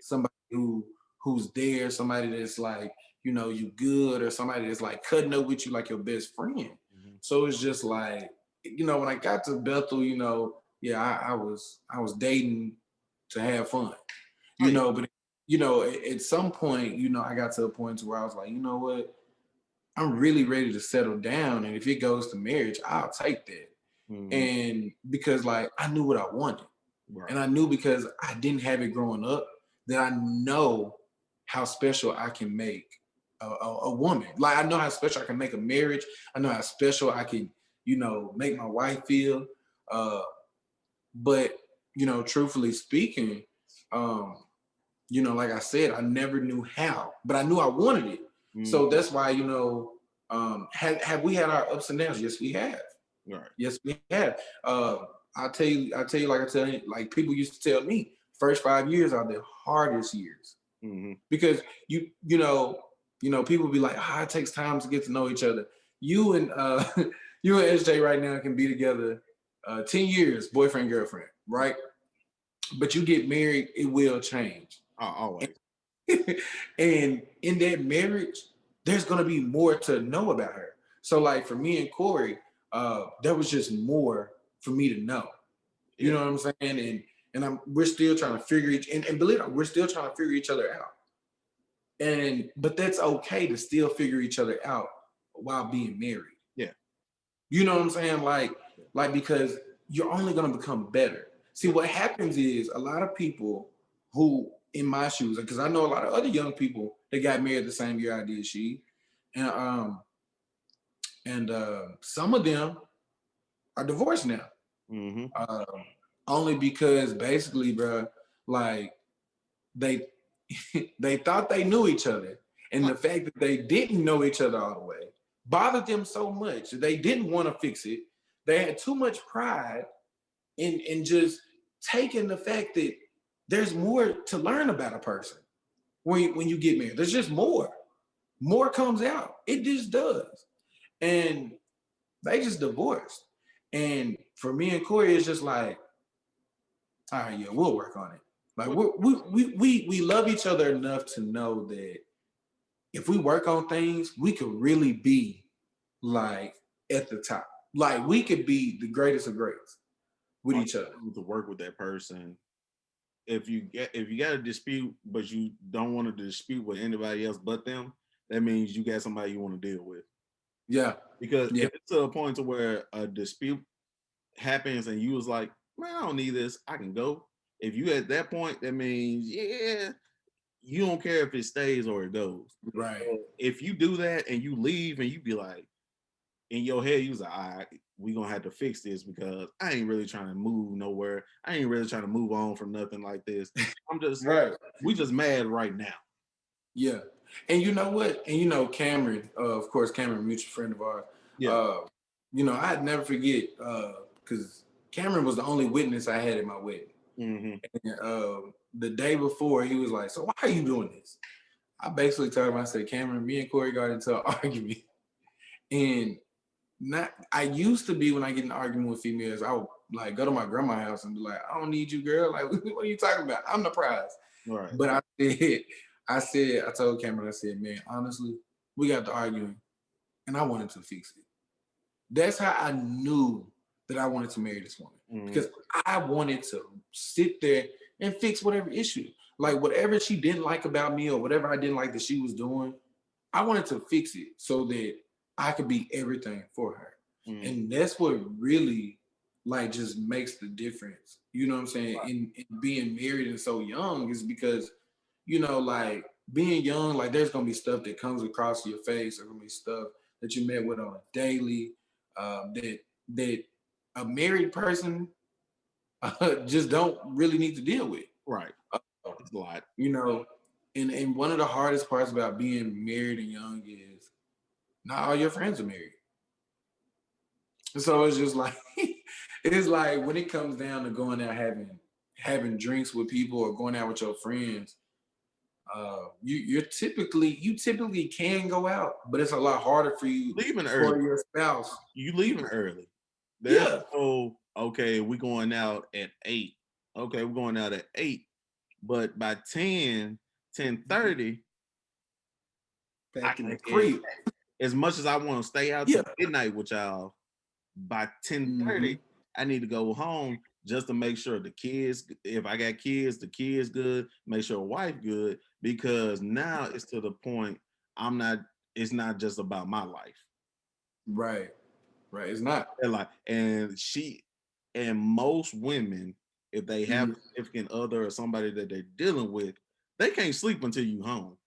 somebody who's there, somebody that's like, you know, you good, or somebody that's like cutting up with you like your best friend. So it's just like, you know, when I got to Bethel, you know, yeah, I was dating to have fun, you know, but you know, at some point, you know, I got to a point where I was like, you know what, I'm really ready to settle down, and if it goes to marriage, I'll take that. And because like I knew what I wanted, and I knew because I didn't have it growing up that I know how special I can make a woman. Like I know how special I can make a marriage. I know how special I can, you know, make my wife feel. But you know, truthfully speaking, you know, like I said, I never knew how, but I knew I wanted it. So that's why, you know, have we had our ups and downs? Yes, we have. Right. Yes, we have. I'll tell you, like people used to tell me, first 5 years are the hardest years. Because you know, people be like, it takes time to get to know each other. You and SJ right now can be together 10 years, boyfriend, girlfriend, right? But you get married, it will change. Always. And in that marriage, there's gonna be more to know about her. So like for me and Corey, there was just more for me to know. You know what I'm saying? And we're still trying to figure and believe it, we're still trying to figure each other out. But that's okay to still figure each other out while being married. Yeah. You know what I'm saying? Like because you're only gonna become better. See, what happens is a lot of people who in my shoes, because I know a lot of other young people that got married the same year I did, and some of them are divorced now. Mm-hmm. Only because basically, bro, like they they thought they knew each other, and the fact that they didn't know each other all the way bothered them so much that they didn't want to fix it. They had too much pride in just taking the fact that there's more to learn about a person when you get married. There's just more. More comes out. It just does. And they just divorced. And for me and Corey, it's just like, all right, yeah, we'll work on it. Like we love each other enough to know that if we work on things, we could really be like at the top. Like we could be the greatest of greats with each other. To work with that person, if you got a dispute, but you don't want to dispute with anybody else but them, that means you got somebody you want to deal with. Yeah. Because if it's to a point to where a dispute happens and you was like, man, I don't need this, I can go. If you at that point, that means you don't care if it stays or it goes. Right. So if you do that and you leave and you be like, in your head, you was like, all right, we gonna have to fix this because I ain't really trying to move nowhere. I ain't really trying to move on from nothing like this. I'm just right. We just mad right now. Yeah. And you know what? And you know, Cameron, of course, Cameron, a mutual friend of ours. Yeah. You know, I'd never forget because Cameron was the only witness I had at my wedding. Mm-hmm. And the day before, he was like, "So why are you doing this?" I basically told him, I said, "Cameron, me and Corey got into an argument, and I used to be when I get in an argument with females, I would like go to my grandma's house and be like, I don't need you, girl. Like, what are you talking about? I'm the prize." Right. But I told Cameron, I said, man, honestly, we got to arguing, and I wanted to fix it. That's how I knew that I wanted to marry this woman, because I wanted to sit there and fix whatever issue, like whatever she didn't like about me or whatever I didn't like that she was doing. I wanted to fix it so that I could be everything for her. And that's what really like just makes the difference. You know what I'm saying? Right. In being married and so young is because, you know, like being young, like there's gonna be stuff that comes across your face. There's gonna be stuff that you met with on a daily that a married person just don't really need to deal with. Right. It's a lot. You know, and one of the hardest parts about being married and young is not all your friends are married. So it's just like it's like when it comes down to going out having drinks with people or going out with your friends, you typically can go out, but it's a lot harder for you leaving for early. your spouse. You leaving early. There's okay, we're going out at 8. Okay, we're going out at 8. But by 10:30, back in the crib. As much as I want to stay out till midnight with y'all, by 10:30, I need to go home just to make sure the kids, if I got kids, the kids good, make sure wife good, because now it's to the point it's not just about my life. Right. Right. It's not. And most women, if they have a significant other or somebody that they're dealing with, they can't sleep until you home.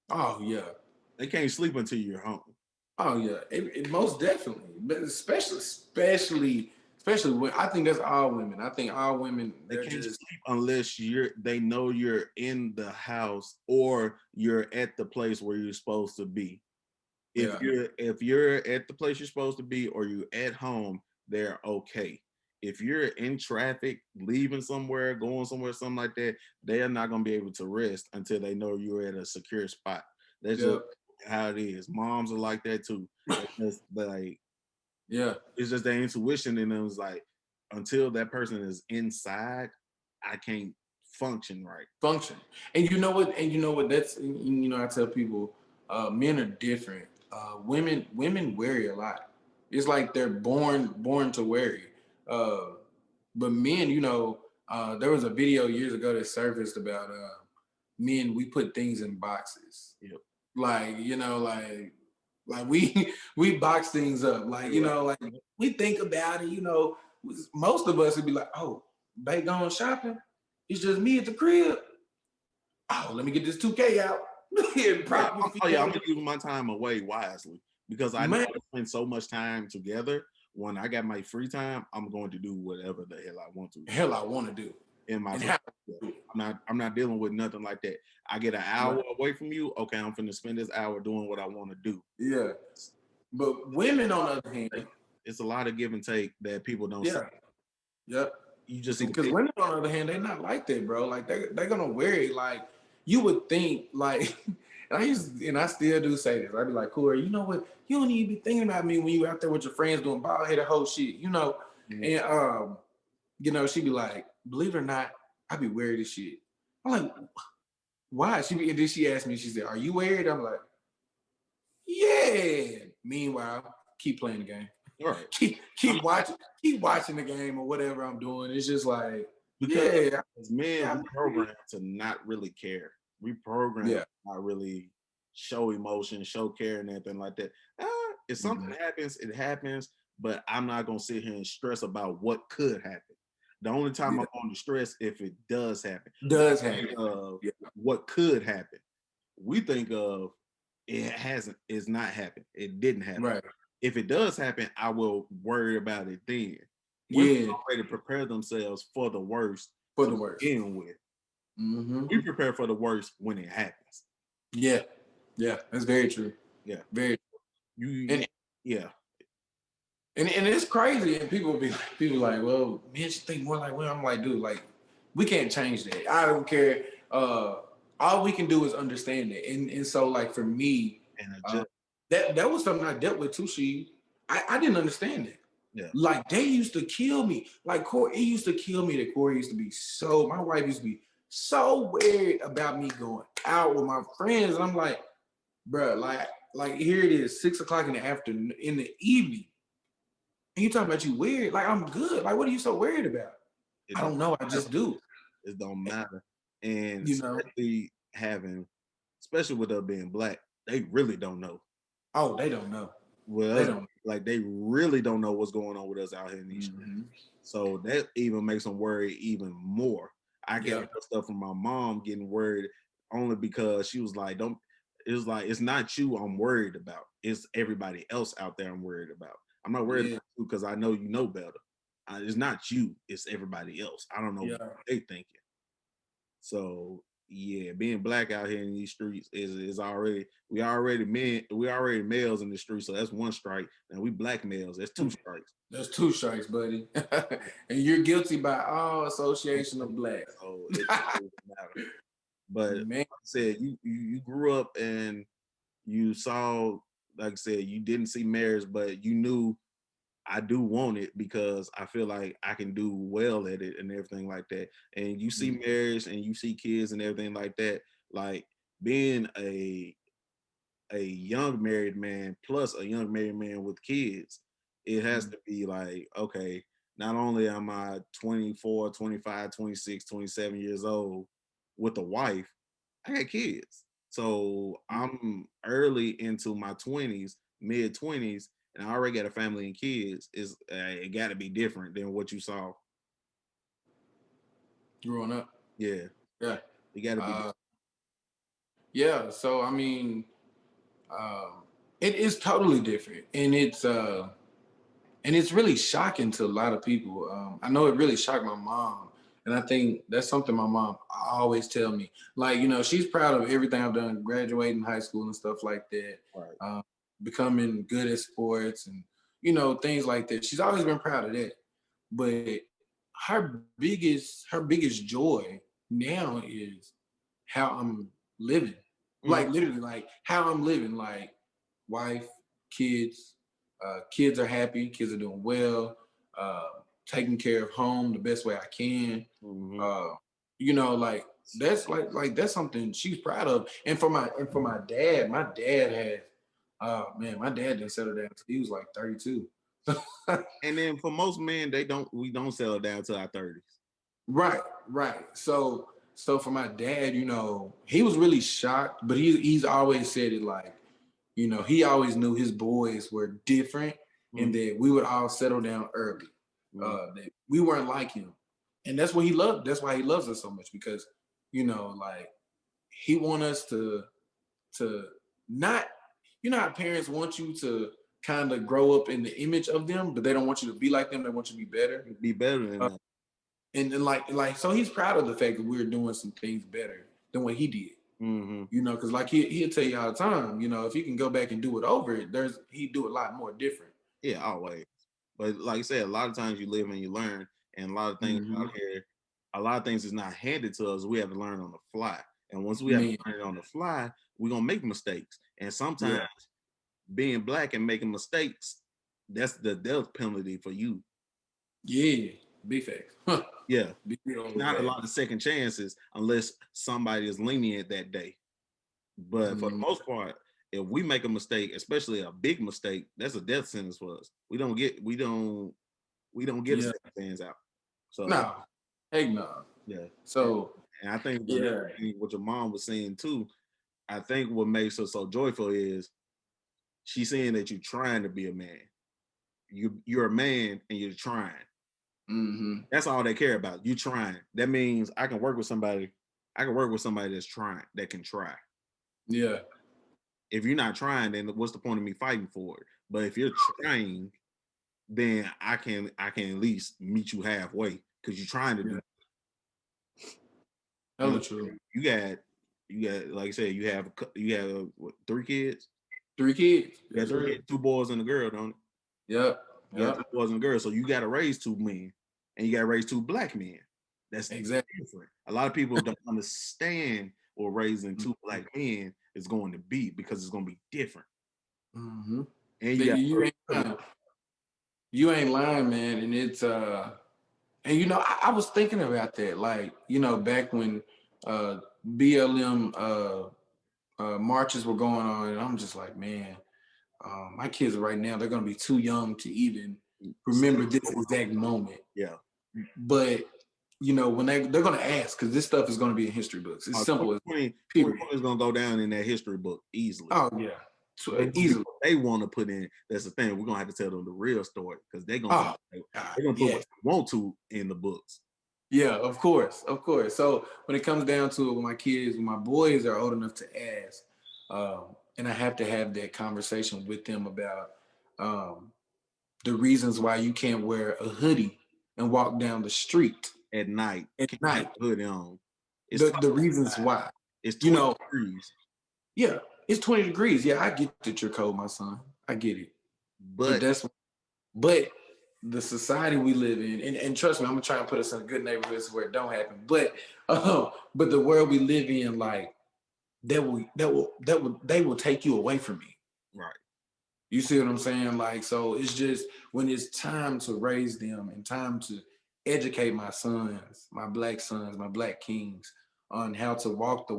Oh yeah. They can't sleep until you're home. Oh yeah, it most definitely, but especially when I think that's all women. I think all women they can't just sleep unless they know you're in the house or you're at the place where you're supposed to be. If you're at the place you're supposed to be or you're at home, they're okay. If you're in traffic, leaving somewhere, going somewhere, something like that, they are not going to be able to rest until they know you're at a secure spot. That's just how it is. Moms are like that too. It's like, it's just their intuition, and it was like, until that person is inside, I can't function right. And you know what? That's, you know, I tell people, men are different. Women worry a lot. It's like they're born to worry. But men, you know, there was a video years ago that surfaced about men. We put things in boxes. Yep. Like, you know, like we box things up. Like, you know, like we think about it. You know, most of us would be like, oh, they going shopping. It's just me at the crib. Oh, let me get this 2K out. Oh yeah, I'm gonna use my time away wisely because I know Man. I spend so much time together. When I got my free time, I'm going to do whatever the hell I want to. Hell, I want to do. In my I'm not dealing with nothing like that. I get an hour away from you. Okay, I'm finna spend this hour doing what I want to do. Yeah. But women, on the other hand, it's a lot of give and take that people don't see. Yep. You just because women, on the other hand, they're not like that, bro. Like they're gonna wear it. Like you would think, like, and I still do say this. I'd be like, Corey, you know what? You don't even be thinking about me when you out there with your friends doing bald headed whole shit, you know. And you know, she'd be like, believe it or not, I be wearing this shit. I'm like, why? And then she asked me, she said, are you weird? I'm like, yeah. Meanwhile, keep playing the game. Right. Keep watching the game or whatever I'm doing. It's just like, because as men, we program to not really care. We program to not really show emotion, show care, and anything like that. If something happens, it happens. But I'm not gonna sit here and stress about what could happen. The only time I'm going to stress if it does happen. What could happen. We think of it's not happened. It didn't happen. Right. If it does happen, I will worry about it then. Women already prepare themselves for the worst. Begin with. We prepare for the worst when it happens. Yeah, that's very true. Yeah, very true. And it's crazy, and people like, well, men should think more like women. I'm like, dude, like, we can't change that. I don't care. All we can do is understand it, and so like for me, that was something I dealt with too. I didn't understand it. Yeah, like they used to kill me. Like Corey, it used to kill me that Corey used to be so. My wife used to be so worried about me going out with my friends, and I'm like, bro, like here it is, 6 o'clock in the afternoon, in the evening. And you talking about you weird? Like I'm good. Like what are you so worried about? I don't know. I just do. It don't matter. And especially with us being black, they really don't know. Oh, they don't know. Well, they don't. Like they really don't know what's going on with us out here in these streets. So that even makes them worry even more. I get stuff from my mom getting worried only because she was like, "Don't." It was like it's not you I'm worried about. It's everybody else out there I'm worried about. I'm not worried about you because I know you know better. It's not you. It's everybody else. I don't know what they thinking. So being black out here in these streets is already we already males in the streets. So that's one strike. And we black males. That's two strikes. That's two strikes, buddy. And you're guilty by all association of black. So it doesn't matter. But like I said, you grew up and you saw, like I said, you didn't see marriage, but you knew I do want it because I feel like I can do well at it and everything like that. And you see marriage and you see kids and everything like that. Like being a young married man plus a young married man with kids, it has to be like, okay, not only am I 24, 25, 26, 27 years old with a wife, I got kids. So I'm early into my 20s, mid 20s, and I already got a family and kids. It got to be different than what you saw growing up. Yeah, it got to be. Yeah, so I mean, it is totally different, and it's really shocking to a lot of people. I know it really shocked my mom, and I think that's something my mom always tell me. Like, she's proud of everything I've done, graduating high school and stuff like that, becoming good at sports and things like that. She's always been proud of that. But her biggest joy now is how I'm living. Like literally, like how I'm living. Like wife, kids. Kids are happy. Kids are doing well. Taking care of home the best way I can. Like that's like that's something she's proud of. And for my dad, my dad has. My dad didn't settle down until he was like 32. And then for most men, we don't settle down to our 30s. Right. So for my dad, he was really shocked, but he's always said it like, he always knew his boys were different and that we would all settle down early. That we weren't like him. and that's what he loved. That's why he loves us so much, because, like, he want us to not, how parents want you to kind of grow up in the image of them, but they don't want you to be like them. They want you to be better. Be better than them. And like, so he's proud of the fact that we're doing some things better than what he did. Mm-hmm. Because like he'll tell you all the time, if he can go back and do it over, he'd do a lot more different. Yeah, always. But like I said, a lot of times you live and you learn, and a lot of things out here, a lot of things is not handed to us. We have to learn on the fly. And once we have to learn it on the fly, we're gonna make mistakes. And sometimes being black and making mistakes, that's the death penalty for you. Yeah, big facts. Yeah. Not a lot of second chances unless somebody is lenient that day. But for the most part, if we make a mistake, especially a big mistake, that's a death sentence for us. We don't get a second chance out. So no, heck no. Yeah. So and I think what your mom was saying too, I think what makes her so joyful is she's saying that you're trying to be a man. You're a man and you're trying. Mm-hmm. That's all they care about. You trying. That means I can work with somebody. I can work with somebody that's trying, that can try. Yeah. If you're not trying, then what's the point of me fighting for it? But if you're trying, then I can at least meet you halfway because you're trying to do. Hella true. You got like I said, you have what, 3 kids? 3 kids. You got 3 kids, 2 boys and a girl, don't it? Yep. You got 2 boys and a girl, so you got to raise 2 men, and you got to raise 2 black men. That's exactly different. A lot of people don't understand what raising 2 black men is going to be because it's going to be different. Mm-hmm. And you ain't lying, man. And it's and I was thinking about that, like, back when BLM marches were going on, and I'm just like, man, my kids right now, they're gonna be too young to even remember this exact moment. Yeah. But when they're gonna ask, because this stuff is gonna be in history books. It's simple as period. It's gonna go down in that history book easily. Oh yeah. Easily. They want to put in. That's the thing. We're gonna have to tell them the real story because they're gonna put what they want to in the books. Yeah, of course. So when it comes down to it, when my boys are old enough to ask, and I have to have that conversation with them about the reasons why you can't wear a hoodie and walk down the street at night. Hoodie on. The reasons why. It's 20 degrees. Yeah, it's 20 degrees. Yeah, I get that you're cold, my son. I get it. But the society we live in, and trust me, I'm gonna try and put us in good neighborhoods where it don't happen. But the world we live in, like, they will take you away from me. Right. You see what I'm saying? Like, so it's just when it's time to raise them and time to educate my sons, my black sons, my black kings, on how to walk the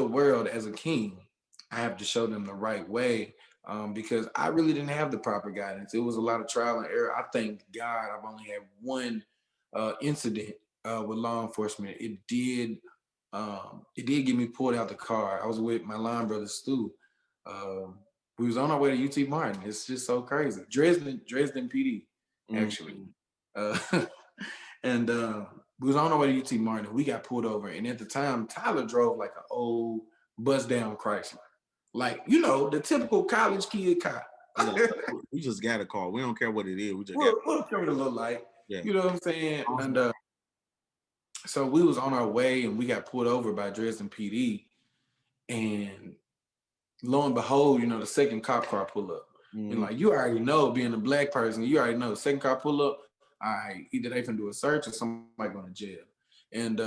world as a king. I have to show them the right way, because I really didn't have the proper guidance. It was a lot of trial and error. I thank God I've only had one incident with law enforcement. It did get me pulled out the car. I was with my line brother Stu. We was on our way to UT Martin. It's just so crazy. Dresden PD, actually. And we was on our way to UT Martin. We got pulled over, and at the time, Tyler drove like an old bust down Chrysler, like, the typical college kid car. We just got a car. We don't care what it is. We just we'll care what it look like. Yeah. You know what I'm saying? Awesome. And so we was on our way, and we got pulled over by Dresden PD, and lo and behold, the second cop car pull up. And like, you already know, being a black person, you already know the second car pull up, all right, either they can do a search or somebody going to jail. And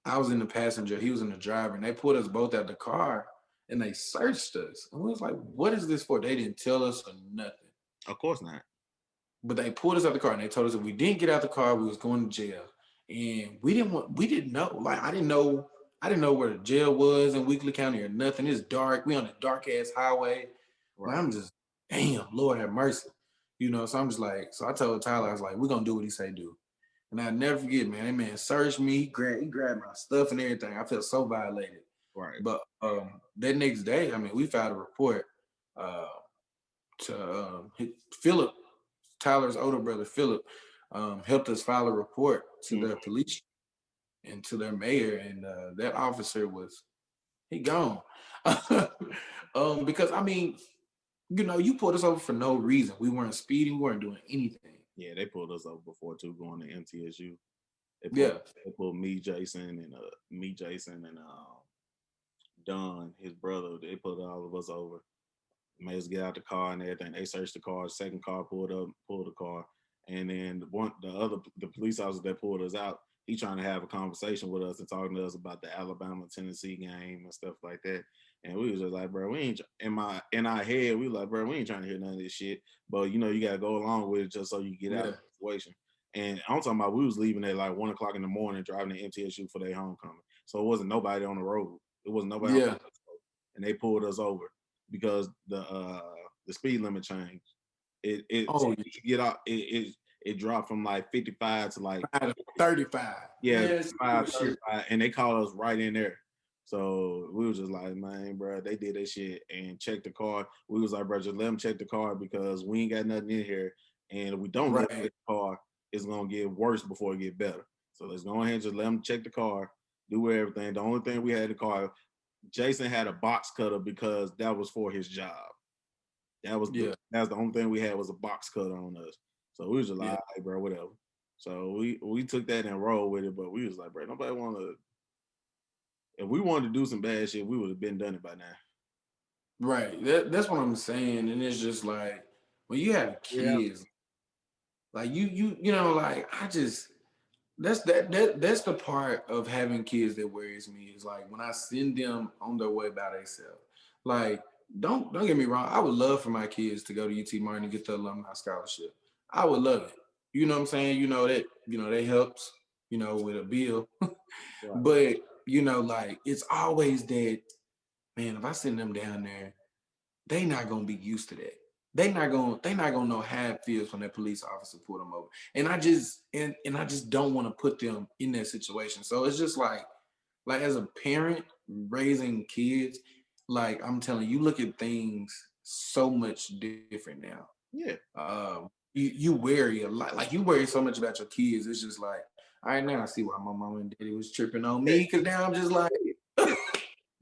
I was in the passenger, he was in the driver, and they pulled us both out the car and they searched us. And we was like, what is this for? They didn't tell us or nothing. Of course not. But they pulled us out the car and they told us if we didn't get out the car, we was going to jail. And we didn't know. Like, I didn't know where the jail was in Weakley County or nothing. It's dark. We on a dark ass highway. Right. I'm just, damn, Lord have mercy. So I'm just like, so I told Tyler, I was like, we're gonna do what he say do. And I never forget, man, that man searched me, he grabbed my stuff and everything. I felt so violated. Right. But that next day, I mean, we filed a report to Philip, Tyler's older brother, Philip. helped us file a report to Mm. their police and to their mayor, and that officer he gone. Because I mean, you pulled us over for no reason. We weren't speeding, we weren't doing anything. Yeah, they pulled us over before too, going to MTSU. They pulled Yeah, they pulled me, Jason, and Don, his brother. They pulled all of us over. Made us get out the car and everything. They searched the car. Second car pulled the car, and then the police officer that pulled us out, he trying to have a conversation with us and talking to us about the Alabama Tennessee game and stuff like that. And we was just like, bro, we ain't in our head. We like, bro, we ain't trying to hear none of this shit. But you gotta go along with it just so you get out of the situation. And I'm talking about we was leaving at like 1 o'clock in the morning, driving to MTSU for their homecoming. So it wasn't nobody on the road. It wasn't nobody on the yeah. road. And they pulled us over because the speed limit changed. Oh, Get out. It dropped from like 55 to like 35. yeah, Yes, 35, and they called us right in there. So we was just like, man, bro, they did that shit and checked the car. We was like, bro, just let them check the car because we ain't got nothing in here, and if we don't let them check the car, it's gonna get worse before it get better. So let's go ahead and just let them check the car, do everything. The only thing we had in the car, Jason had a box cutter because that was for his job. That's the only thing we had was a box cutter on us. So we was just like, all right, bro, whatever. So we took that and rolled with it, but we was like, bro, nobody want to. If we wanted to do some bad shit, we would have been done it by now. Right. That's what I'm saying. And it's just like when you have kids, like like I just that's the part of having kids that worries me is like when I send them on their way by themselves. Like, don't get me wrong. I would love for my kids to go to UT Martin and get the alumni scholarship. I would love it. You know what I'm saying? That helps, with a bill. Right. But, like it's always that, man, if I send them down there, they not gonna be used to that. They not gonna know how it feels when that police officer pull them over. And I just don't want to put them in that situation. So it's just like as a parent raising kids, like I'm telling you, look at things so much different now. Yeah. You worry a lot. Like you worry so much about your kids. It's just like, all right, now I see why my mom and daddy was tripping on me. Cause now I'm just like,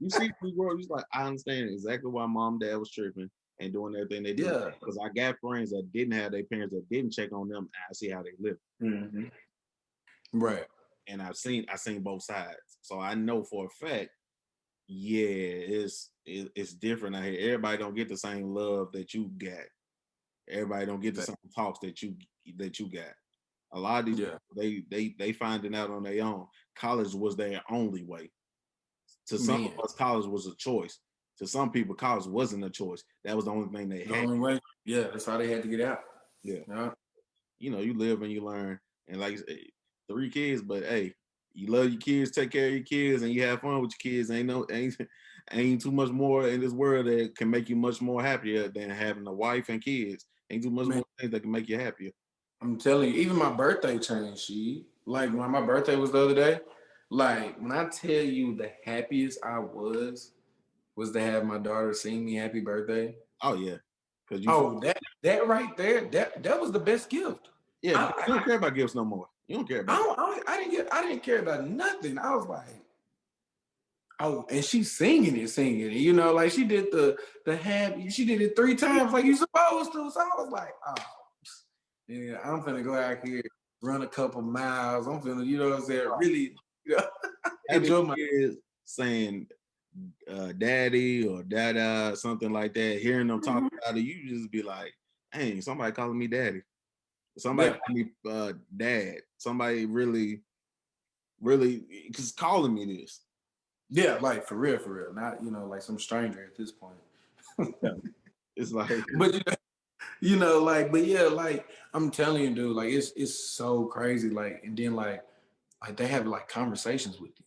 You see, we were just like, I understand exactly why mom and dad was tripping and doing everything they did. Because I got friends that didn't have their parents that didn't check on them. And I see how they live. Mm-hmm. Right. And I seen both sides, so I know for a fact. Yeah, it's different out here. Everybody don't get the same love that you got. Everybody don't get the same talks that you got. A lot of these people, they finding out on their own. College was their only way. To some of us, college was a choice. To some people, college wasn't a choice. That was the only thing they had. The only way. Yeah, that's how they had to get out. Yeah. You live and you learn. And like 3 kids, but hey, you love your kids, take care of your kids, and you have fun with your kids. Ain't too much more in this world that can make you much more happier than having a wife and kids. Ain't too much more things that can make you happier. I'm telling you, even my birthday changed. Like when my birthday was the other day, like when I tell you the happiest I was to have my daughter sing me happy birthday. Oh yeah. That right there, that was the best gift. Yeah, you don't care about gifts no more. You don't care about I didn't care about nothing. I was like, oh, and she's singing it, like she did the happy, she did it 3 times like you supposed to. So I was like, oh, yeah, I'm finna go out here, run a couple miles. I'm finna, what I'm saying, really, enjoy my kids saying daddy or dada, something like that, hearing them talk about it, you just be like, dang, somebody calling me daddy. Somebody calling me dad. Somebody really just calling me this. Yeah, like for real. Not, like some stranger at this point. Yeah. It's like, but but yeah, like I'm telling you, dude, like it's so crazy. Like, and then like they have like conversations with you.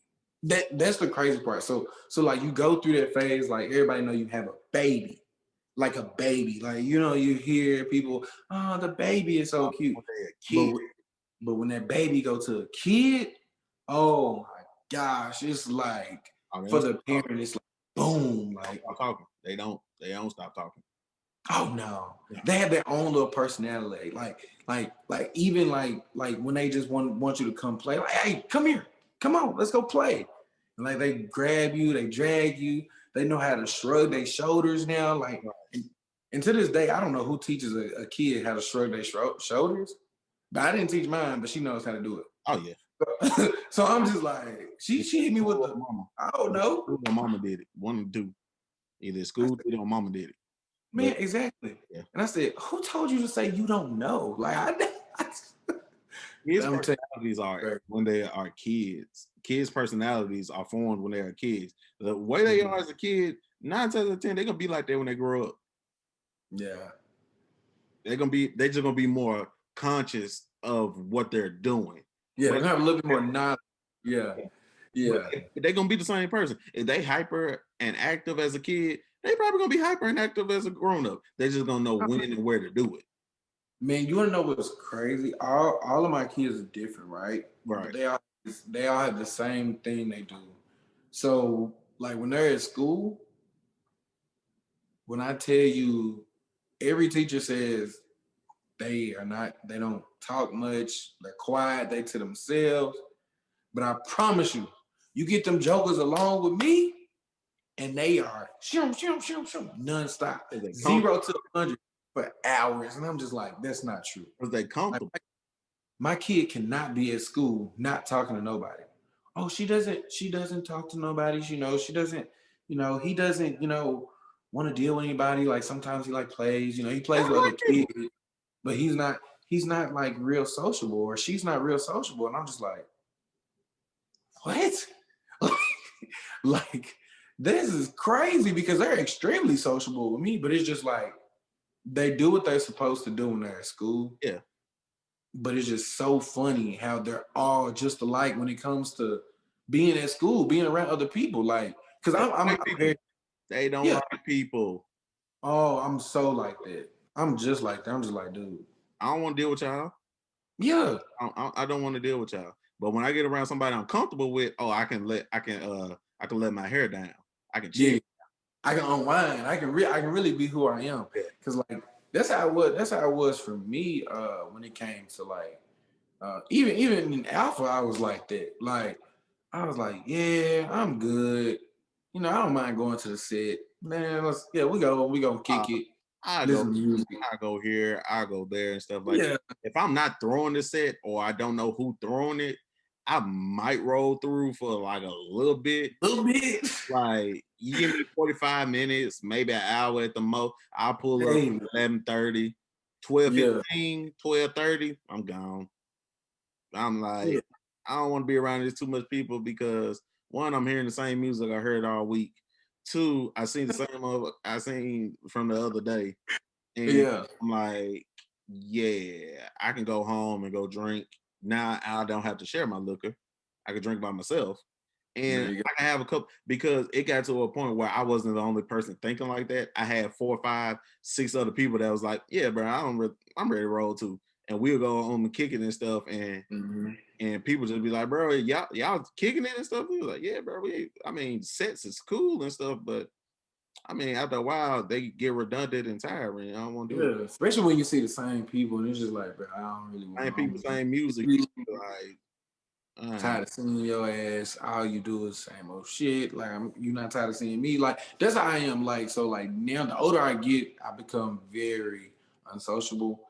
That's the crazy part. So like you go through that phase, like everybody know you have a baby. Like a baby. Like, you hear people, oh, the baby is so cute. But when that baby go to a kid, oh my gosh, it's like for the parent, it's like boom. Like talking. They don't stop talking. Oh no. They have their own little personality. Even when they just want you to come play, like, hey, come here. Come on, let's go play. And like they grab you, they drag you, they know how to shrug their shoulders now. Like and to this day, I don't know who teaches a kid how to shrug their shoulders. But I didn't teach mine, but she knows how to do it. Oh yeah. So I'm just like, she hit me with the mama. I don't know. School or mama did it. One of the two. Either school did it or mama did it. Man, exactly. Yeah. And I said, who told you to say you don't know? Like Kids' personalities are when they are kids. Kids' personalities are formed when they are kids. The way they are as a kid, 9 times out of 10, they're gonna be like that when they grow up. Yeah. They're just gonna be more conscious of what they're doing. Yeah, they're gonna have a little bit more knowledge. Yeah. Yeah. They're gonna be the same person. If they hyper and active as a kid, they probably gonna be hyper and active as a grown-up. They're just gonna know when and where to do it. Man, you wanna know what's crazy? All of my kids are different, right? Right. But they all have the same thing they do. So like when they're at school, when I tell you every teacher says they don't talk much, they're quiet, they to themselves. But I promise you, you get them jokers along with me, and they are nonstop, 0 to 100 for hours, and I'm just like, that's not true. Because they comfortable. Like, my kid cannot be at school not talking to nobody. Oh, she doesn't talk to nobody. She doesn't. He doesn't. Want to deal with anybody. Like sometimes he like plays. He plays with other kids, but he's not. He's not like real sociable, or she's not real sociable, and I'm just like, what? Like this is crazy because they're extremely sociable with me, but it's just like they do what they're supposed to do when they're at school. Yeah. But it's just so funny how they're all just alike when it comes to being at school, being around other people. Like, because I'm very, they don't like people. Oh, I'm so like that. I'm just like that. I'm just like, dude, I don't want to deal with y'all. Yeah. I don't want to deal with y'all. But when I get around somebody I'm comfortable with, I can let my hair down. I can chill. Yeah. I can unwind. I can really be who I am. Cause like that's how it was for me when it came to like even in Alpha, I was like that. Like I was like, yeah, I'm good. I don't mind going to the set. Man, we gonna kick it. I go here, I go there and stuff like that. If I'm not throwing the set or I don't know who throwing it, I might roll through for like a little bit. Like you give me 45 minutes, maybe an hour at the most. I'll pull up 11:30, 12:15, 12:30. I'm gone. I'm like, I don't want to be around this too much people because one, I'm hearing the same music I heard all week. Two, I seen the same I seen from the other day. And I'm like, yeah, I can go home and go drink. Now I don't have to share my liquor. I can drink by myself. And I can have a couple because it got to a point where I wasn't the only person thinking like that. I had 4, 5, 6 other people that was like, yeah, bro, I'm ready to roll too. And we'll go on the kicking and stuff. And and people just be like, bro, y'all kicking it and stuff. We was like, yeah, bro, sets is cool and stuff, but after a while, they get redundant and tiring. I don't want to do it. Especially when you see the same people, and it's just like, bro, I don't really want. Same people, same music. Like, tired of seeing your ass. All you do is same old shit. Like you're not tired of seeing me. Like that's how I am. Like so. Like now, the older I get, I become very unsociable.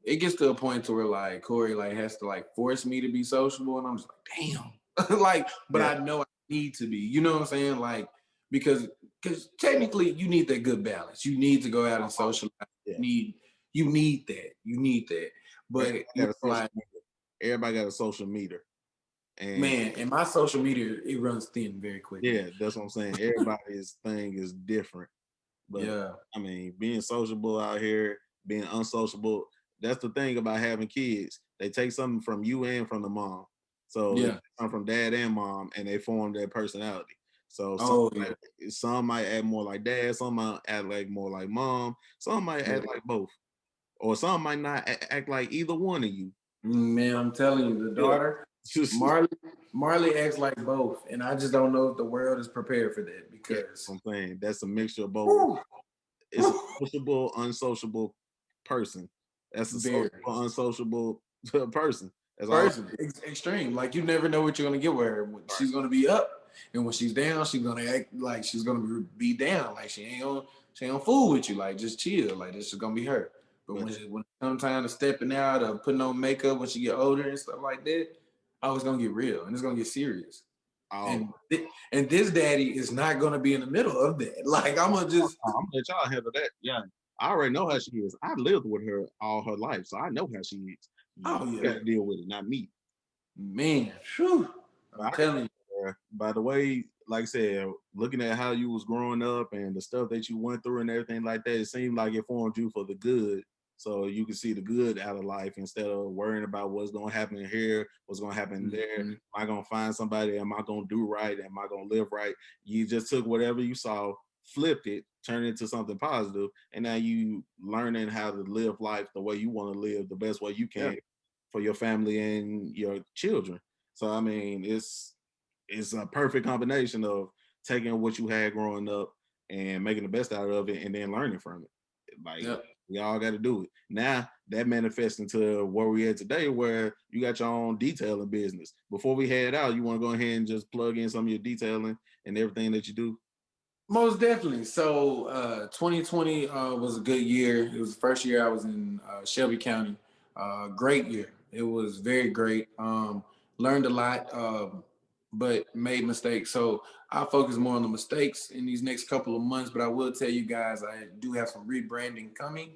It gets to a point to where like Corey like has to like force me to be sociable, and I'm just like, damn. Like, but I know I need to be. You know what I'm saying? Like because technically you need that good balance. You need to go out and socialize. You need that. But like everybody got a social meter. And my social media, it runs thin very quickly. Yeah, that's what I'm saying. Everybody's thing is different. But being sociable out here, being unsociable, that's the thing about having kids. They take something from you and from the mom. So they come from dad and mom and they form their personality. So some might act more like dad, some might act like more like mom, some might act like both. Or some might not act like either one of you. Man, I'm telling you, the daughter, Marley acts like both. And I just don't know if the world is prepared for that because I'm saying that's a mixture of both. sociable, unsociable person. That's a Very sociable, unsociable person. That's all. person, extreme. Like you never know what you're gonna get with her. She's gonna be up, and when she's down, she's gonna act like she's gonna be down. Like she ain't gonna fool with you. Like just chill. Like this is gonna be her. But But when it comes time to stepping out or putting on makeup when she get older and stuff like that, oh, it's gonna get real and it's gonna get serious. oh, And this daddy is not gonna be in the middle of that. Like I'm gonna just I'm gonna let y'all handle that. Yeah, I already know how she is. I lived with her all her life, so I know how she is. You oh got yeah, to deal with it, not me. man. Whew, But I'm telling you. by the way, like I said, looking at how you was growing up and the stuff that you went through and everything like that, it seemed like it formed you for the good. So you can see the good out of life instead of worrying about what's gonna happen here, what's gonna happen there. Am Mm-hmm. I gonna find somebody? Am I gonna do right? Am I gonna live right? You just took whatever you saw, flipped it, turned it into something positive, and now you learning how to live life the way you want to live, the best way you Yeah. can for your family and your children. So I mean, it's a perfect combination of taking what you had growing up and making the best out of it and then learning from it. Like Yeah. we all got to do it. Now that manifests into where we at today, where you got your own detailing business. Before we head out, you want to go ahead and just plug in some of your detailing and everything that you do? Most definitely. So 2020 was a good year. It was the first year I was in Shelby County. Great year. It was very great. Learned a lot, but made mistakes. So I'll focus more on the mistakes in these next couple of months. But I will tell you guys, I do have some rebranding coming.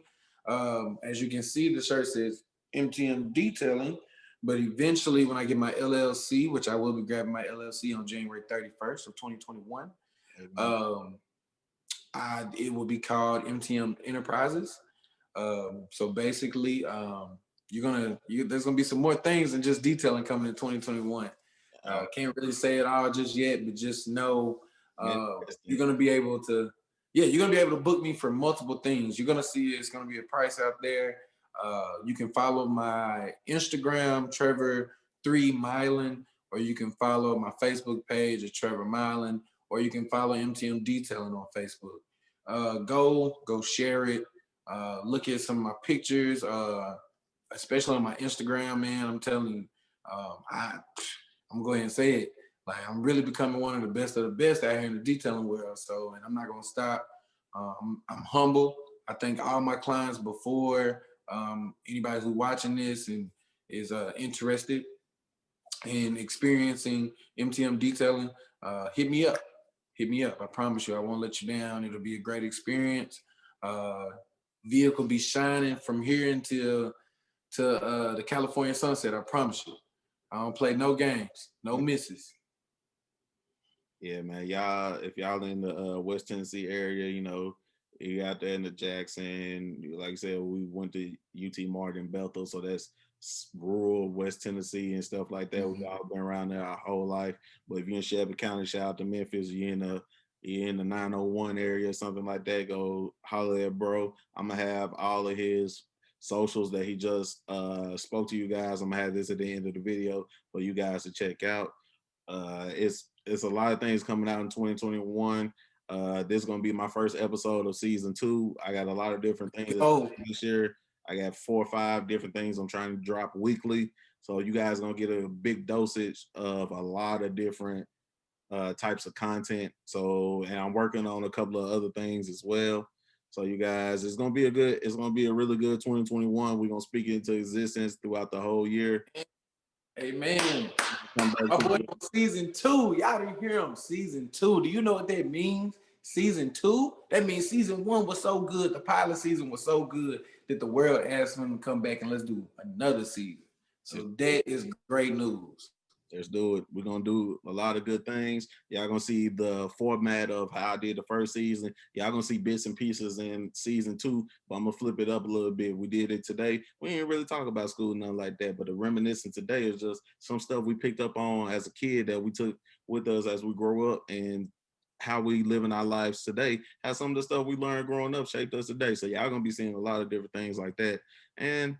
As you can see, the shirt says MTM Detailing. But eventually, when I get my LLC, which I will be grabbing my LLC on January 31st of 2021, Amen. um, it will be called MTM Enterprises. So basically, there's gonna be some more things than just detailing coming in 2021. Oh, Can't really say it all just yet, but just know you're manifesting. gonna be able to, yeah, you're gonna be able to book me for multiple things. You're gonna see it's gonna be a price out there. You can follow my Instagram, Trevor3Mylan, or you can follow my Facebook page at Trevor Mylan, or you can follow MTM Detailing on Facebook. Go share it. Look at some of my pictures, especially on my Instagram, man. I'm telling you, I'm gonna go ahead and say it. Like I'm really becoming one of the best out here in the detailing world. So, and I'm not gonna stop. I'm humble. I thank all my clients before anybody who's watching this and is interested in experiencing MTM detailing. Hit me up. Hit me up. I promise you, I won't let you down. It'll be a great experience. Uh, Vehicle be shining from here until to the California sunset. I promise you. I don't play no games, no misses. Yeah, man. Y'all, if y'all in the West Tennessee area, you out there in the Jackson. Like I said, we went to UT Martin Bethel, so that's rural West Tennessee and stuff like that. We Mm-hmm. all been around there our whole life. But if you're in Shelby County, shout out to Memphis. You're in the 901 area or something like that. Go holler at bro. I'm gonna have all of his socials that he just spoke to you guys. I'm gonna have this at the end of the video for you guys to check out. It's a lot of things coming out in 2021. This is gonna be my first episode of season 2. I got a lot of different things Oh, this year. I got 4 or 5 different things I'm trying to drop weekly. So you guys gonna get a big dosage of a lot of different types of content. So, and I'm working on a couple of other things as well. So you guys, it's gonna be a really good 2021. We're gonna speak it into existence throughout the whole year. amen. Come back My to boy the on season 2. Y'all didn't hear him. Season 2. Do you know what that means? Season 2? That means season 1 was so good. The pilot season was so good that the world asked him to come back and let's do another season. So that is great news. Let's do it. We're gonna do a lot of good things. Y'all gonna see the format of how I did the first season. Y'all gonna see bits and pieces in season 2, but I'm gonna flip it up a little bit. We did it today. We didn't really talk about school, nothing like that. But the reminiscing today is just some stuff we picked up on as a kid that we took with us as we grow up and how we live in our lives today. How some of the stuff we learned growing up shaped us today. So y'all gonna be seeing a lot of different things like that. And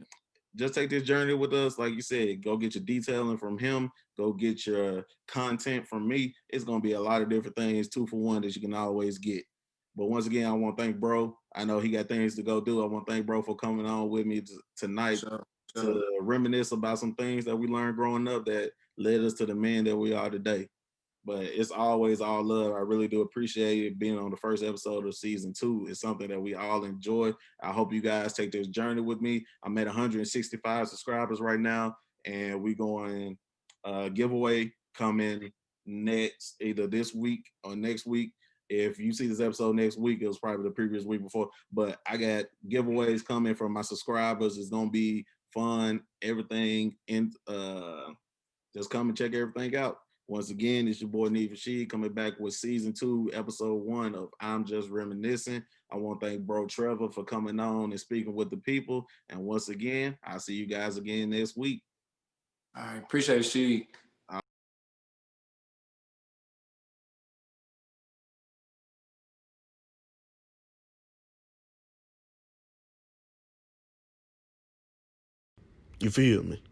just take this journey with us. Like you said, go get your detailing from him. Go get your content from me. It's gonna be a lot of different things, 2 for 1 that you can always get. But once again, I want to thank bro. I know he got things to go do. I want to thank bro for coming on with me tonight to reminisce about some things that we learned growing up that led us to the men that we are today. But it's always all love. I really do appreciate it being on the first episode of season 2. It's something that we all enjoy. I hope you guys take this journey with me. I'm at 165 subscribers right now, and we going giveaway coming next, either this week or next week. If you see this episode next week, it was probably the previous week before. But I got giveaways coming from my subscribers. It's gonna be fun, everything, and just come and check everything out. Once again, it's your boy Neve Rashid coming back with season 2, episode 1 of I'm Just Reminiscing. I want to thank bro Trevor for coming on and speaking with the people. And once again, I'll see you guys again next week. I appreciate it, Sheik. You feel me?